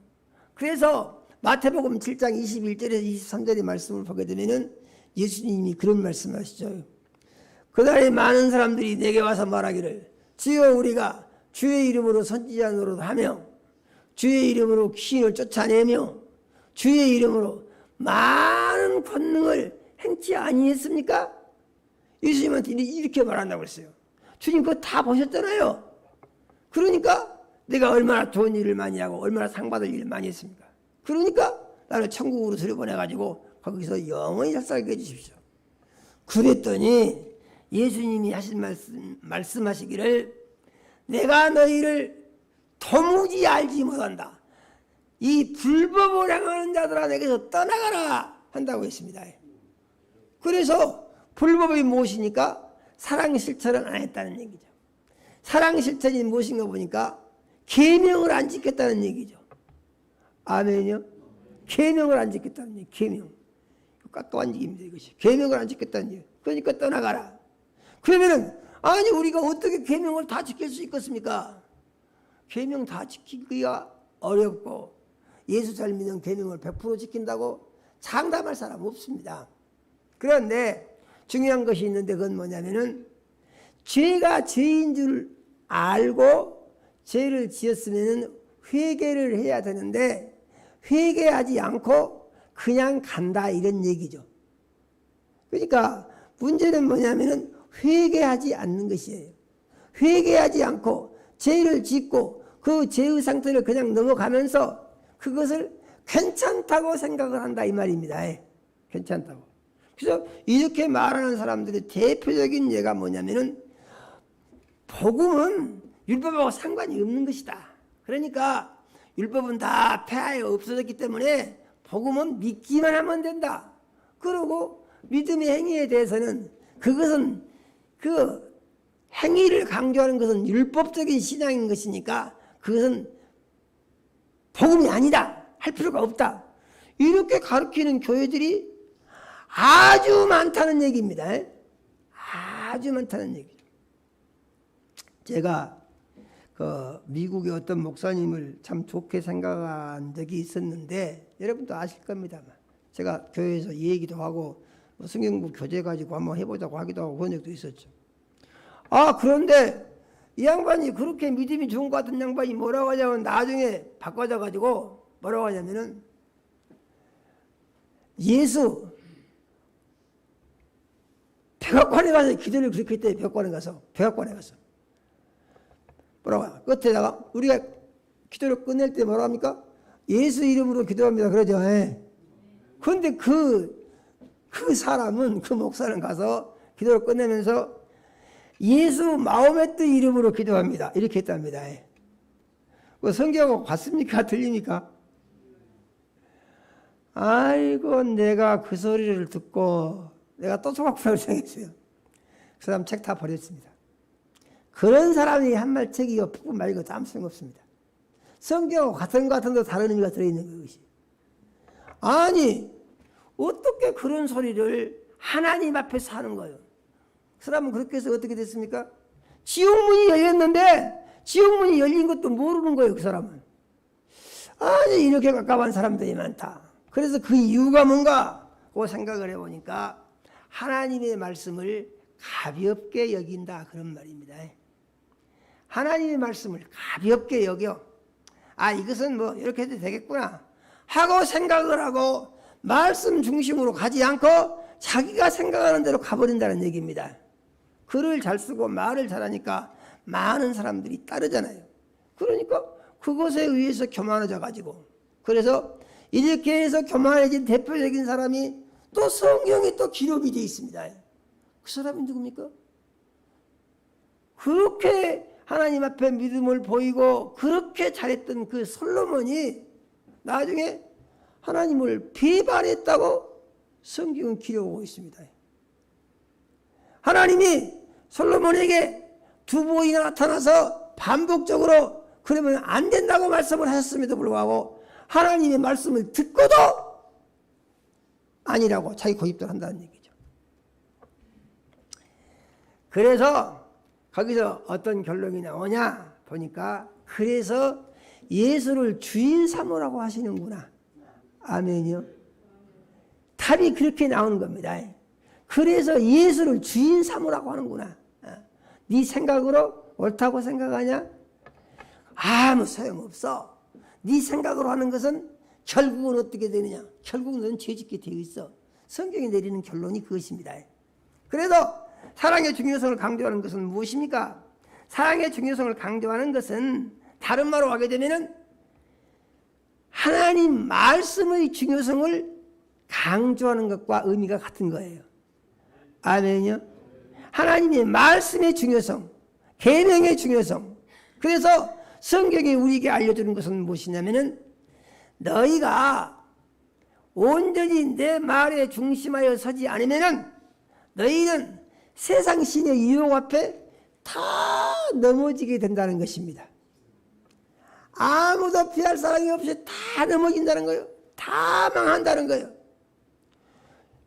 그래서 마태복음 7장 21절에서 23절의 말씀을 보게 되면은 예수님이 그런 말씀하시죠. 그날에 많은 사람들이 내게 와서 말하기를 주여 우리가 주의 이름으로 선지자 노릇하며 주의 이름으로 귀신을 쫓아내며 주의 이름으로 많은 권능을 행치 아니했습니까? 예수님한테 이렇게 말한다고 했어요. 주님 그거 다 보셨잖아요. 그러니까 내가 얼마나 좋은 일을 많이 하고 얼마나 상 받을 일을 많이 했습니까? 그러니까 나를 천국으로 들여보내가지고 거기서 영원히 살게 해주십시오. 그랬더니 예수님이 하신 말씀하시기를 내가 너희를 도무지 알지 못한다. 이 불법을 행하는 자들아 내게서 떠나가라 한다고 했습니다. 그래서 불법이 무엇이니까 사랑 실천을 안 했다는 얘기죠. 사랑 실천이 무엇인가 보니까 계명을 안 지켰다는 얘기죠. 아멘요. 계명을 안 지켰다는 얘기. 계명. 깎아한 얘기입니다. 이것이 계명을 안 지켰다는 얘기. 그러니까 떠나가라. 그러면은 아니 우리가 어떻게 계명을 다 지킬 수 있겠습니까? 계명 다 지키기가 어렵고 예수 잘 믿는 계명을 100% 지킨다고 장담할 사람 없습니다. 그런데 중요한 것이 있는데 그건 뭐냐면은 죄가 죄인 줄 알고 죄를 지었으면 회개를 해야 되는데 회개하지 않고 그냥 간다 이런 얘기죠. 그러니까 문제는 뭐냐면은 회개하지 않는 것이에요. 회개하지 않고 죄를 짓고 그 죄의 상태를 그냥 넘어가면서 그것을 괜찮다고 생각을 한다 이 말입니다. 괜찮다고. 그래서 이렇게 말하는 사람들의 대표적인 예가 뭐냐면은 복음은 율법하고 상관이 없는 것이다. 그러니까 율법은 다 폐하에 없어졌기 때문에 복음은 믿기만 하면 된다. 그리고 믿음의 행위에 대해서는 그것은 그 행위를 강조하는 것은 율법적인 신앙인 것이니까 그것은 복음이 아니다. 할 필요가 없다. 이렇게 가르치는 교회들이 아주 많다는 얘기입니다. 아주 많다는 얘기. 제가 그 미국의 어떤 목사님을 참 좋게 생각한 적이 있었는데 여러분도 아실 겁니다만 제가 교회에서 얘기도 하고 성경부 교재 가지고 한번 해보자고 하기도 하고 그런 적도 있었죠. 그런데 이 양반이 그렇게 믿음이 좋은 것 같은 양반이 뭐라고 하냐면 나중에 바꿔져 가지고 뭐라고 하냐면은 예수 백악관에 가서 기도를 그렇게 했대. 백악관에 가서 뭐라고 끝에다가 우리가 기도를 끝낼 때 뭐라고 합니까? 예수 이름으로 기도합니다. 그러죠. 그런데 그 사람은 그 목사는 가서 기도를 끝내면서 예수 마음의 뜻 이름으로 기도합니다. 이렇게 했답니다. 그 성경하고 같습니까? 틀립니까? 아이고 내가 그 소리를 듣고 내가 또 소각부라고 생각했어요. 그 사람 책 다 버렸습니다. 그런 사람이 한 말 책이요 푸고 말고 아무 소용 없습니다. 성경하고 같은 것 같은데 다른 의미가 들어있는 것이. 아니 어떻게 그런 소리를 하나님 앞에서 하는 거예요? 그 사람은 그렇게 해서 어떻게 됐습니까? 지옥문이 열렸는데 지옥문이 열린 것도 모르는 거예요. 그 사람은. 아니 이렇게 가까운 사람들이 많다. 그래서 그 이유가 뭔가 그 생각을 해보니까 하나님의 말씀을 가볍게 여긴다 그런 말입니다. 하나님의 말씀을 가볍게 여겨. 이것은 뭐 이렇게 해도 되겠구나 하고 생각을 하고 말씀 중심으로 가지 않고 자기가 생각하는 대로 가버린다는 얘기입니다. 글을 잘 쓰고 말을 잘하니까 많은 사람들이 따르잖아요. 그러니까 그것에 의해서 교만해져 가지고 그래서 이렇게 해서 교만해진 대표적인 사람이 또 성경에 또 기록이 되어 있습니다. 그 사람이 누굽니까? 그렇게 하나님 앞에 믿음을 보이고 그렇게 잘했던 그 솔로몬이 나중에 하나님을 비방했다고 성경은 기록하고 있습니다. 하나님이 솔로몬에게 두 번이나 나타나서 반복적으로 그러면 안 된다고 말씀을 하셨음에도 불구하고 하나님의 말씀을 듣고도 아니라고 자기 고집대로 한다는 얘기죠. 그래서 거기서 어떤 결론이 나오냐 보니까 그래서 예수를 주인 삼으라고 하시는구나. 아멘이요. 답이 그렇게 나오는 겁니다. 그래서 예수를 주인 삼으라고 하는구나. 네 생각으로 옳다고 생각하냐? 아무 소용없어. 네 생각으로 하는 것은 결국은 어떻게 되느냐? 결국 너는 죄짓게 되어 있어. 성경이 내리는 결론이 그것입니다. 그래서 사랑의 중요성을 강조하는 것은 무엇입니까? 사랑의 중요성을 강조하는 것은 다른 말로 하게 되면은 하나님 말씀의 중요성을 강조하는 것과 의미가 같은 거예요. 아멘요. 하나님의 말씀의 중요성, 계명의 중요성. 그래서 성경이 우리에게 알려주는 것은 무엇이냐면은 너희가 온전히 내 말에 중심하여 서지 않으면은 너희는 세상 신의 유혹 앞에 다 넘어지게 된다는 것입니다. 아무도 피할 사람이 없이 다 넘어진다는 거예요. 다 망한다는 거예요.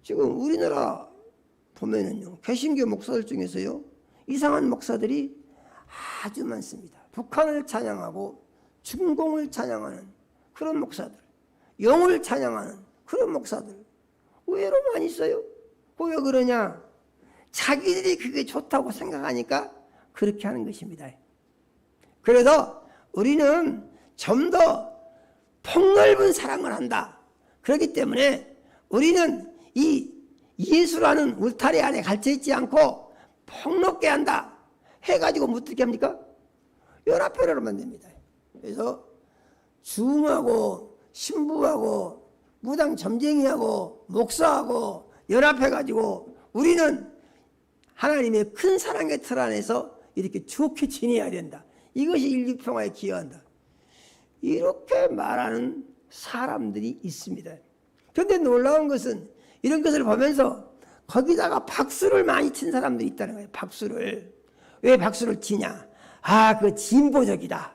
지금 우리나라 보면은요, 개신교 목사들 중에서요, 이상한 목사들이 아주 많습니다. 북한을 찬양하고 중공을 찬양하는 그런 목사들, 영을 찬양하는 그런 목사들 의외로 많이 있어요. 왜 그러냐? 자기들이 그게 좋다고 생각하니까 그렇게 하는 것입니다. 그래서 우리는 좀 더 폭넓은 사랑을 한다. 그렇기 때문에 우리는 이 예수라는 울타리 안에 갇혀있지 않고 폭넓게 한다 해가지고 어떻게 합니까? 연합회를 하면 됩니다. 그래서 중하고 신부하고 무당 점쟁이하고 목사하고 연합해가지고 우리는 하나님의 큰 사랑의 틀 안에서 이렇게 좋게 지내야 된다. 이것이 인류 평화에 기여한다. 이렇게 말하는 사람들이 있습니다. 그런데 놀라운 것은 이런 것을 보면서 거기다가 박수를 많이 친 사람들이 있다는 거예요. 박수를. 왜 박수를 치냐? 아, 그 진보적이다.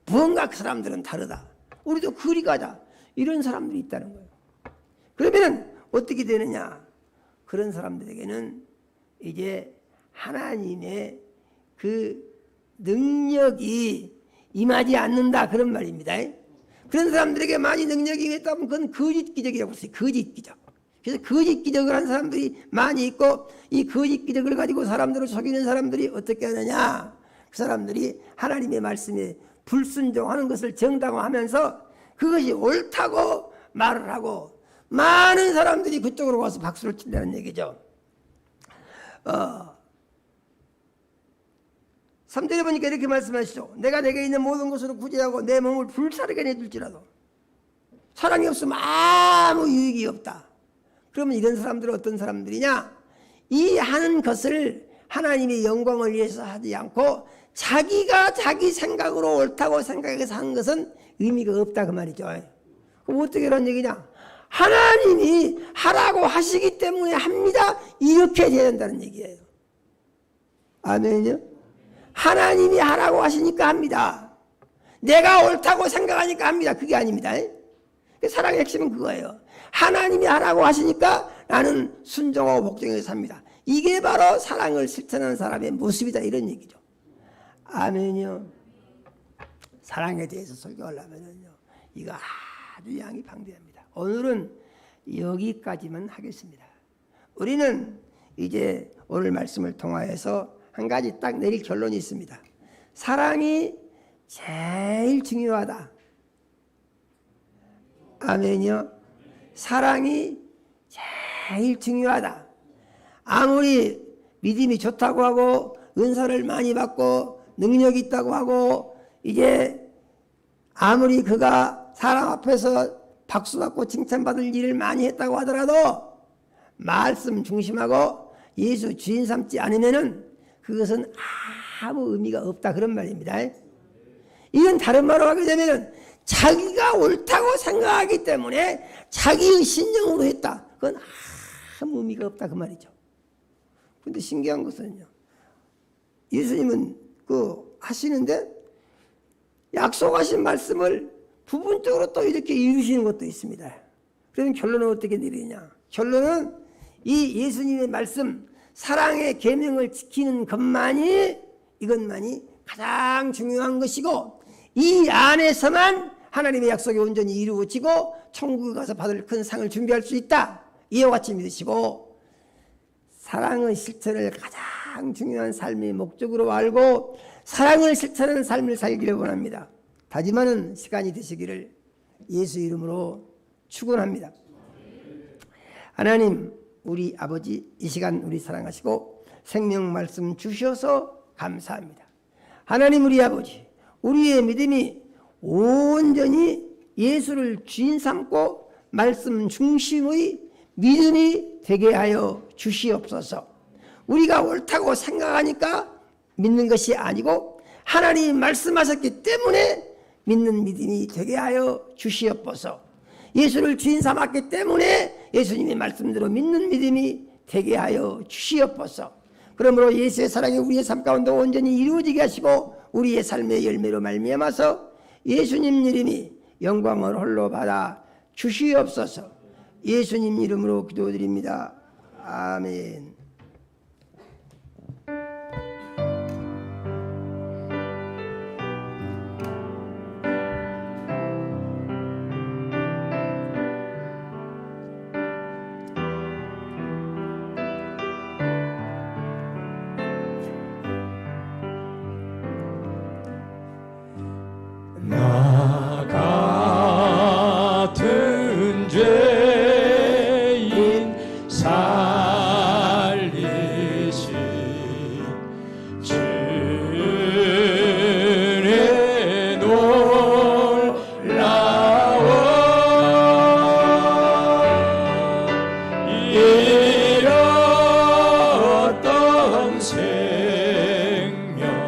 무언가 그 사람들은 다르다. 우리도 그리 가자. 이런 사람들이 있다는 거예요. 그러면 어떻게 되느냐? 그런 사람들에게는 이제 하나님의 그 능력이 임하지 않는다. 그런 말입니다. 그런 사람들에게 많이 능력이 있다면 그건 거짓 기적이라고 했어요. 거짓 기적. 그래서 거짓 기적을 한 사람들이 많이 있고 이 거짓 기적을 가지고 사람들을 속이는 사람들이 어떻게 하느냐? 그 사람들이 하나님의 말씀에 불순종하는 것을 정당화하면서 그것이 옳다고 말을 하고 많은 사람들이 그쪽으로 와서 박수를 친다는 얘기죠. 3절에 보니까 이렇게 말씀하시죠. 내가 내게 있는 모든 것으로 구제하고 내 몸을 불사르게 내줄지라도 사랑이 없으면 아무 유익이 없다. 그러면 이런 사람들은 어떤 사람들이냐? 이 하는 것을 하나님의 영광을 위해서 하지 않고 자기가 자기 생각으로 옳다고 생각해서 하는 것은 의미가 없다 그 말이죠. 그럼 어떻게 그런 얘기냐? 하나님이 하라고 하시기 때문에 합니다. 이렇게 돼야 된다는 얘기예요. 아멘요? 하나님이 하라고 하시니까 합니다. 내가 옳다고 생각하니까 합니다. 그게 아닙니다. 사랑의 핵심은 그거예요. 하나님이 하라고 하시니까 나는 순종하고 복종해서 삽니다. 이게 바로 사랑을 실천하는 사람의 모습이다 이런 얘기죠. 아멘요. 사랑에 대해서 설교하려면요 이거 아주 양이 방대합니다. 오늘은 여기까지만 하겠습니다. 우리는 이제 오늘 말씀을 통하여서 한 가지 딱 내릴 결론이 있습니다. 사랑이 제일 중요하다. 아멘요. 사랑이 제일 중요하다. 아무리 믿음이 좋다고 하고 은사를 많이 받고 능력이 있다고 하고 이제 아무리 그가 사람 앞에서 박수받고 칭찬받을 일을 많이 했다고 하더라도 말씀 중심하고 예수 주인 삼지 않으면은 그것은 아무 의미가 없다 그런 말입니다. 이건 다른 말로 하게 되면은 자기가 옳다고 생각하기 때문에 자기의 신념으로 했다. 그건 아무 의미가 없다 그 말이죠. 근데 신기한 것은요. 예수님은 그 하시는데 약속하신 말씀을 부분적으로 또 이렇게 이루시는 것도 있습니다. 그러면 결론은 어떻게 내리냐? 결론은 이 예수님의 말씀 사랑의 계명을 지키는 이것만이 가장 중요한 것이고 이 안에서만 하나님의 약속이 온전히 이루어지고 천국에 가서 받을 큰 상을 준비할 수 있다. 이와 같이 믿으시고 사랑의 실천을 가장 중요한 삶의 목적으로 알고 사랑을 실천하는 삶을 살기를 원합니다. 다짐하는 시간이 되시기를 예수 이름으로 축원합니다. 하나님 우리 아버지 이 시간 우리 사랑하시고 생명 말씀 주셔서 감사합니다. 하나님 우리 아버지 우리의 믿음이 온전히 예수를 주인 삼고 말씀 중심의 믿음이 되게 하여 주시옵소서. 우리가 옳다고 생각하니까 믿는 것이 아니고 하나님이 말씀하셨기 때문에 믿는 믿음이 되게 하여 주시옵소서. 예수를 주인 삼았기 때문에 예수님의 말씀대로 믿는 믿음이 되게 하여 주시옵소서. 그러므로 예수의 사랑이 우리의 삶 가운데 온전히 이루어지게 하시고 우리의 삶의 열매로 말미암아서 예수님 이름이 영광을 홀로 받아 주시옵소서. 예수님 이름으로 기도드립니다. 아멘. 나 같은 죄인 살리신 주의 놀라운 잃었던 생명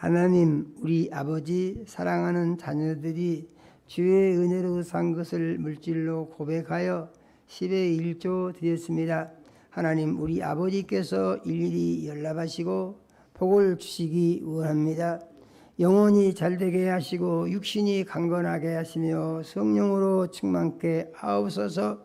하나님 우리 아버지 사랑하는 자녀들이 주의 은혜로 산 것을 물질로 고백하여 10의 1조 드렸습니다. 하나님 우리 아버지께서 일일이 연락하시고 복을 주시기 원합니다. 영혼이 잘되게 하시고 육신이 강건하게 하시며 성령으로 충만케 하옵소서.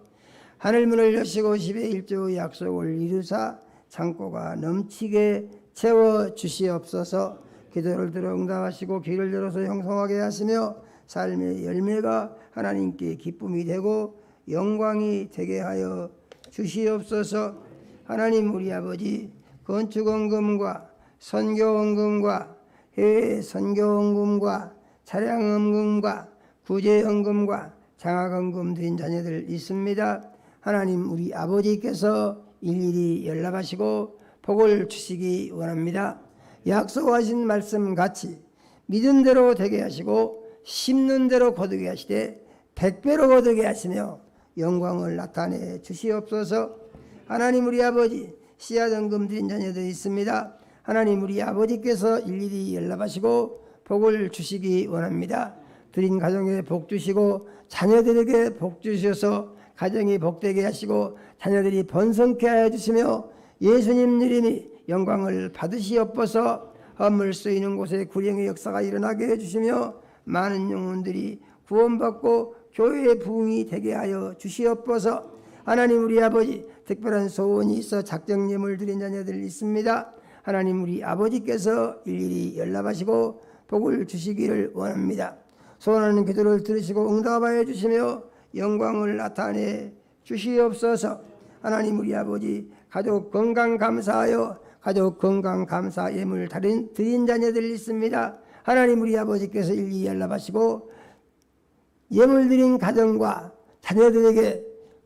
하늘문을 여시고 10의 1조 약속을 이루사 창고가 넘치게 채워주시옵소서. 기도를 들어 응답하시고 귀를 열어서 형성하게 하시며 삶의 열매가 하나님께 기쁨이 되고 영광이 되게 하여 주시옵소서. 하나님 우리 아버지 건축원금과 선교원금과 해외 선교원금과 차량원금과 구제원금과 장학원금 드린 자녀들 있습니다. 하나님 우리 아버지께서 일일이 연락하시고 복을 주시기 원합니다. 약속하신 말씀 같이 믿은 대로 되게 하시고 심는 대로 거두게 하시되 100배로 거두게 하시며 영광을 나타내 주시옵소서. 하나님 우리 아버지 씨앗원금 드린 자녀들이 있습니다. 하나님 우리 아버지께서 일일이 연락하시고 복을 주시기 원합니다. 드린 가정에 복 주시고 자녀들에게 복 주셔서 가정이 복되게 하시고 자녀들이 번성케 하여 주시며 예수님 이름이 영광을 받으시옵소서. 허물 쓰이는 곳에 구령의 역사가 일어나게 해주시며 많은 영혼들이 구원받고 교회의 부흥이 되게 하여 주시옵소서. 하나님 우리 아버지 특별한 소원이 있어 작정 예물 드린 자녀들 있습니다. 하나님 우리 아버지께서 일일이 연락하시고 복을 주시기를 원합니다. 소원하는 기도를 들으시고 응답하여 주시며 영광을 나타내 주시옵소서. 하나님 우리 아버지 가족 건강 감사하여 가족 건강 감사 예물 드린 자녀들 있습니다. 하나님 우리 아버지께서 일일이 연락하시고 예물 드린 가정과 자녀들에게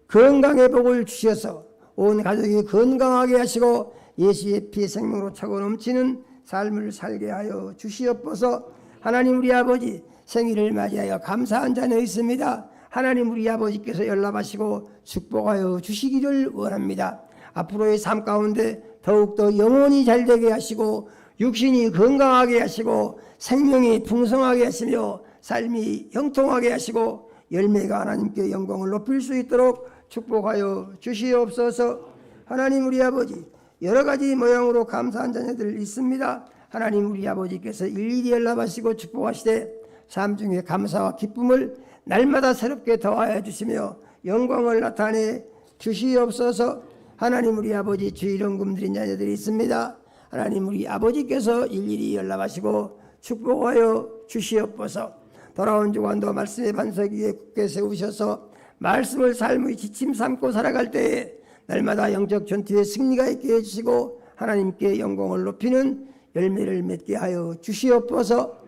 건강의 복을 주셔서 온 가족이 건강하게 하시고 예수의 피 생명으로 차고 넘치는 삶을 살게 하여 주시옵소서. 하나님 우리 아버지 생일을 맞이하여 감사한 자녀 있습니다. 하나님 우리 아버지께서 연락하시고 축복하여 주시기를 원합니다. 앞으로의 삶 가운데 더욱더 영혼이 잘되게 하시고 육신이 건강하게 하시고 생명이 풍성하게 하시며 삶이 형통하게 하시고 열매가 하나님께 영광을 높일 수 있도록 축복하여 주시옵소서. 하나님 우리 아버지 여러 가지 모양으로 감사한 자녀들 있습니다. 하나님 우리 아버지께서 일일이 연락하시고 축복하시되 삶 중에 감사와 기쁨을 날마다 새롭게 더하여 주시며 영광을 나타내 주시옵소서. 하나님 우리 아버지 주일원금 드린 자녀들이 있습니다. 하나님 우리 아버지께서 일일이 연락하시고 축복하여 주시옵소서. 돌아온 주간도 말씀의 반석 위에 굳게 세우셔서 말씀을 삶의 지침 삼고 살아갈 때에 날마다 영적 전투의 승리가 있게 해주시고 하나님께 영광을 높이는 열매를 맺게 하여 주시옵소서.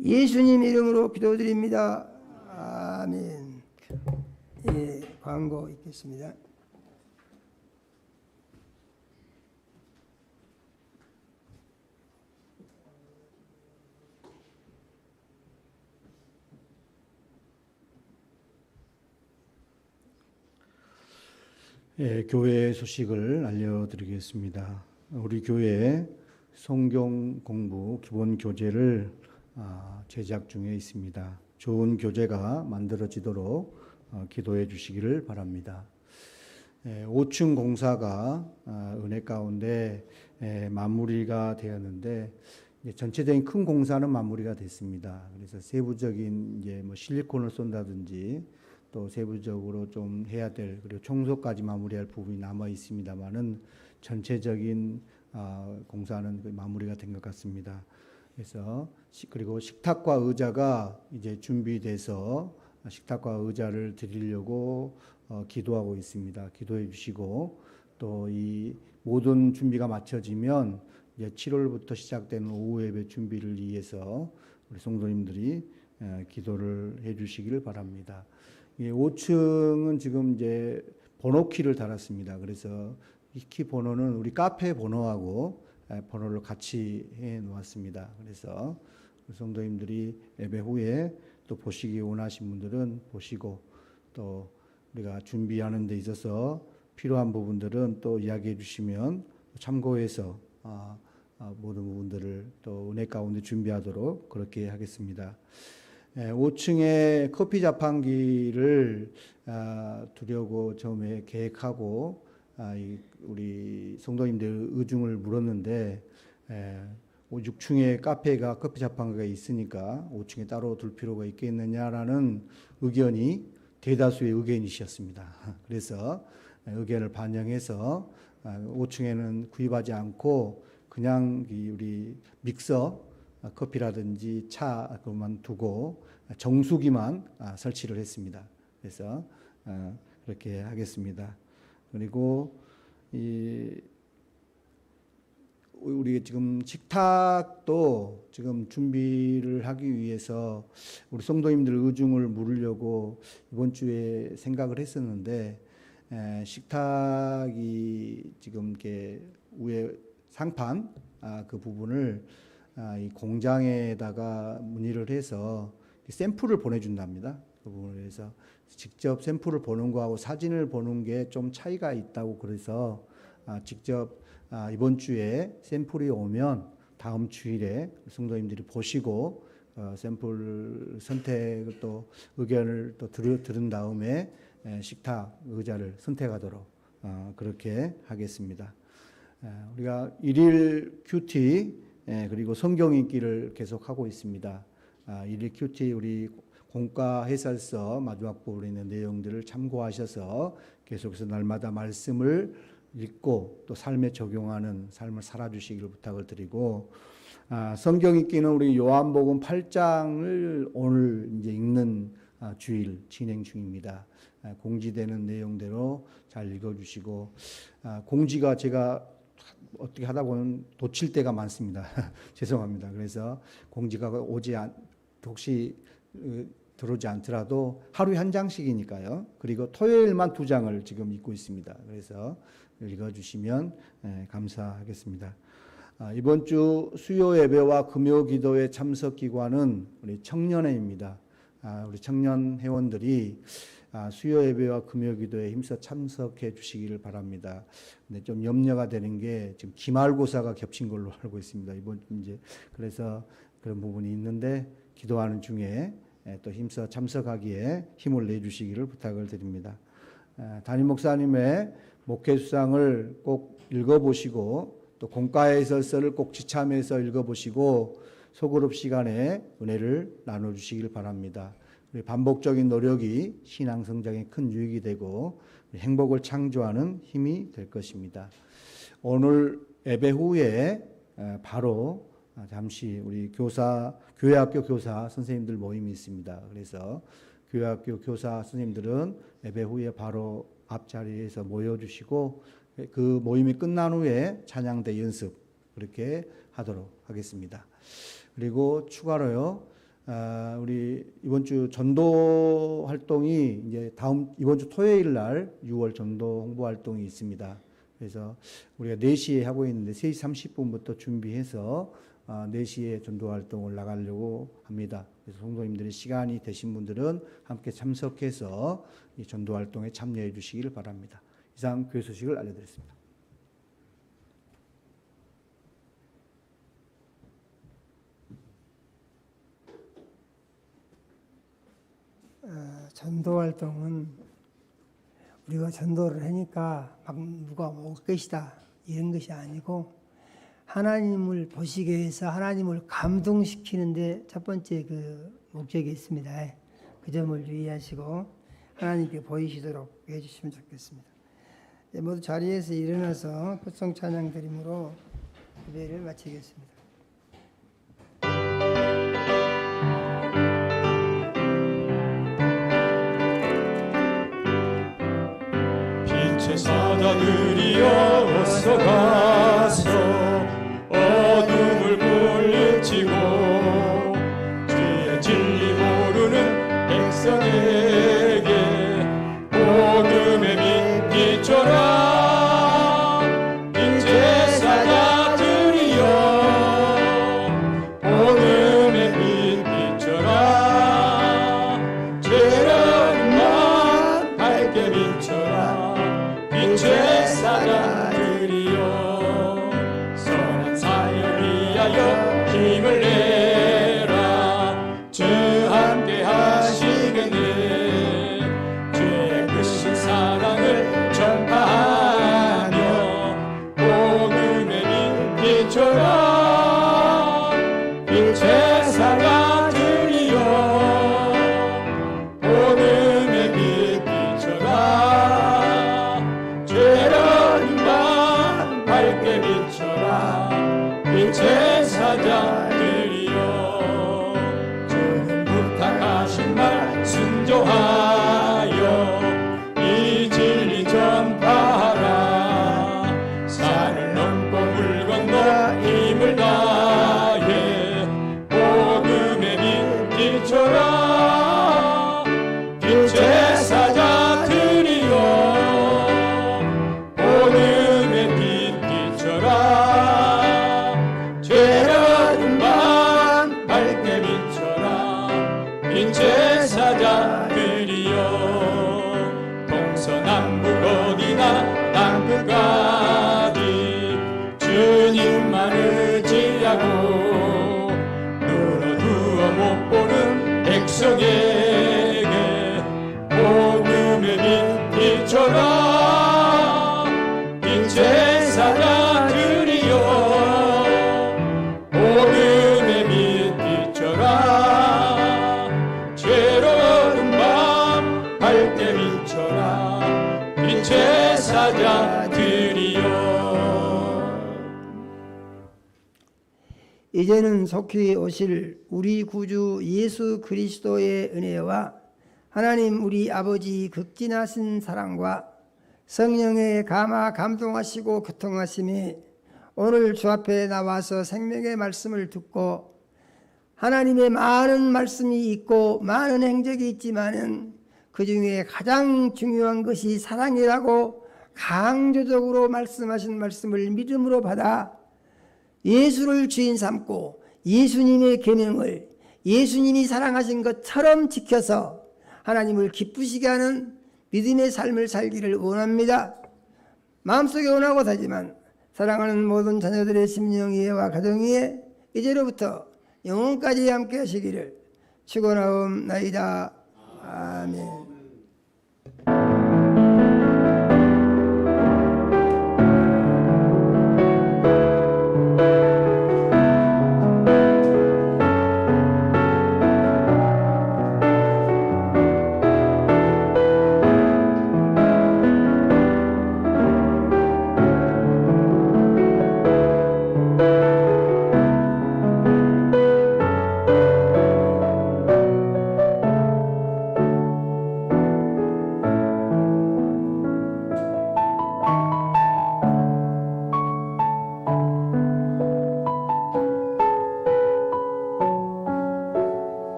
예수님 이름으로 기도드립니다. 아멘. 예, 광고 있겠습니다. 예, 교회 소식을 알려드리겠습니다. 우리 교회 성경 공부 기본 교재를 제작 중에 있습니다. 좋은 교재가 만들어지도록 기도해 주시기를 바랍니다. 5층 공사가 은혜 가운데 마무리가 되었는데 전체적인 큰 공사는 마무리가 됐습니다. 그래서 세부적인 이제 뭐 실리콘을 쏜다든지 또 세부적으로 좀 해야 될 그리고 청소까지 마무리할 부분이 남아 있습니다만은 전체적인 공사는 마무리가 된 것 같습니다. 그래서 그리고 식탁과 의자가 이제 준비돼서 식탁과 의자를 드리려고 기도하고 있습니다. 기도해 주시고 또 이 모든 준비가 마쳐지면 이제 7월부터 시작되는 오후 예배 준비를 위해서 우리 성도님들이 기도를 해 주시기를 바랍니다. 5층은 지금 이제 번호키를 달았습니다. 그래서 이 키 번호는 우리 카페 번호하고 번호를 같이 해 놓았습니다. 그래서 성도님들이 예배 후에 또 보시기 원하신 분들은 보시고 또 우리가 준비하는 데 있어서 필요한 부분들은 또 이야기해 주시면 참고해서 모든 부분들을 또 은혜 가운데 준비하도록 그렇게 하겠습니다. 5층에 커피 자판기를 두려고 처음에 계획하고 우리 성도님들 의중을 물었는데 6층에 카페가 커피 자판기가 있으니까 5층에 따로 둘 필요가 있겠느냐라는 의견이 대다수의 의견이셨습니다. 그래서 의견을 반영해서 5층에는 구입하지 않고 그냥 우리 믹서 커피라든지 차 그것만 두고 정수기만 설치를 했습니다. 그래서 그렇게 하겠습니다. 그리고 우리 지금 식탁도 지금 준비를 하기 위해서 우리 성도님들 의중을 물으려고 이번 주에 생각을 했었는데 식탁이 지금 이렇게 위에 상판 그 부분을 이 공장에다가 문의를 해서 샘플을 보내준답니다. 그 부분을 해서 직접 샘플을 보는 거하고 사진을 보는 게 좀 차이가 있다고 그래서 직접 이번 주에 샘플이 오면 다음 주일에 성도님들이 보시고 샘플 선택을 또 의견을 또 들은 다음에 식탁 의자를 선택하도록 그렇게 하겠습니다. 우리가 일일 큐티 그리고 성경 읽기를 계속하고 있습니다. 일일 큐티 우리 공과 해설서 마지막 부분에 있는 내용들을 참고하셔서 계속해서 날마다 말씀을 읽고 또 삶에 적용하는 삶을 살아주시기를 부탁을 드리고 성경 읽기는 우리 요한복음 8장을 오늘 이제 읽는 주일 진행 중입니다. 공지되는 내용대로 잘 읽어주시고 공지가 제가 어떻게 하다 보면 놓칠 때가 많습니다. 죄송합니다. 그래서 공지가 혹시 들어오지 않더라도 하루에 한 장씩이니까요. 그리고 토요일만 2장을 지금 읽고 있습니다. 그래서 읽어주시면 감사하겠습니다. 이번 주 수요 예배와 금요 기도회 참석 기관은 우리 청년회입니다. 우리 청년 회원들이 수요 예배와 금요 기도에 힘써 참석해 주시기를 바랍니다. 근데 좀 염려가 되는 게 지금 기말고사가 겹친 걸로 알고 있습니다. 이번 이제 그래서 그런 부분이 있는데 기도하는 중에 또 힘써 참석하기에 힘을 내 주시기를 부탁을 드립니다. 담임 목사님의 목회 수상을 꼭 읽어보시고 또 공과해설서를 꼭 지참해서 읽어보시고 소그룹 시간에 은혜를 나눠주시길 바랍니다. 우리 반복적인 노력이 신앙 성장에 큰 유익이 되고 행복을 창조하는 힘이 될 것입니다. 오늘 예배 후에 바로 잠시 우리 교회학교 교사 선생님들 모임이 있습니다. 그래서 교회학교 교사 선생님들은 예배 후에 바로 앞자리에서 모여주시고 그 모임이 끝난 후에 찬양대 연습 그렇게 하도록 하겠습니다. 그리고 추가로요, 우리 이번 주 전도 활동이 이제 이번 주 토요일 날 6월 전도 홍보 활동이 있습니다. 그래서 우리가 4시에 하고 있는데 3시 30분부터 준비해서 4시에 전도 활동을 나가려고 합니다. 그래서 성도님들이 시간이 되신 분들은 함께 참석해서 이 전도 활동에 참여해 주시기를 바랍니다. 이상 교회 소식을 알려드렸습니다. 전도 활동은 우리가 전도를 하니까 막 누가 올 것이다 이런 것이 아니고 하나님을 보시게 해서 하나님을 감동시키는데 첫 번째 그 목적이 있습니다. 그 점을 유의하시고 하나님께 보이시도록 해주시면 좋겠습니다. 모두 자리에서 일어나서 굿송 찬양 드림으로 예배를 마치겠습니다. 빛의 사자들이여 어서 가서 어둠을 물리치고 주의 진리 모르는 백성에게 복음의 빛 비춰라. 빛의 사자들이여 복음의 빛 비춰라. 죄는 만 밝게 비춰라. 빛의 사자들이여 선한 사역을 제사장들이여 주님 부탁하신 말 순종하여 이 진리 전파하라. 산을 넘고 물 건너 힘을 다해 복음의 빛 비춰라. 빛제사장들이여 복음의 빛 비춰라. 죄라는 밤 밝게 비춰라. 빛제사장들이여 동서남북 어디나 땅끝까지 주님만 의지하고 눈 어두워 못 보는 백성에게 복음의 빛 비춰라. 빛제사장들이여 복음의 빛 비춰라. 죄로운 밤 밝게 비춰라. 빛제사장들이여 이제는 속히 오실 우리 구주 예수 그리스도의 은혜와 하나님 우리 아버지 극진하신 사랑과 성령의 감화 감동하시고 교통하심이 오늘 주 앞에 나와서 생명의 말씀을 듣고 하나님의 많은 말씀이 있고 많은 행적이 있지만은 그 중에 가장 중요한 것이 사랑이라고 강조적으로 말씀하신 말씀을 믿음으로 받아 예수를 주인 삼고 예수님의 계명을 예수님이 사랑하신 것처럼 지켜서 하나님을 기쁘시게 하는 믿음의 삶을 살기를 원합니다. 마음속에 원하고 하지만 사랑하는 모든 자녀들의 심령 이해와 가정 이해 이제로부터 영원까지 함께 하시기를 축원하옵나이다. 아멘.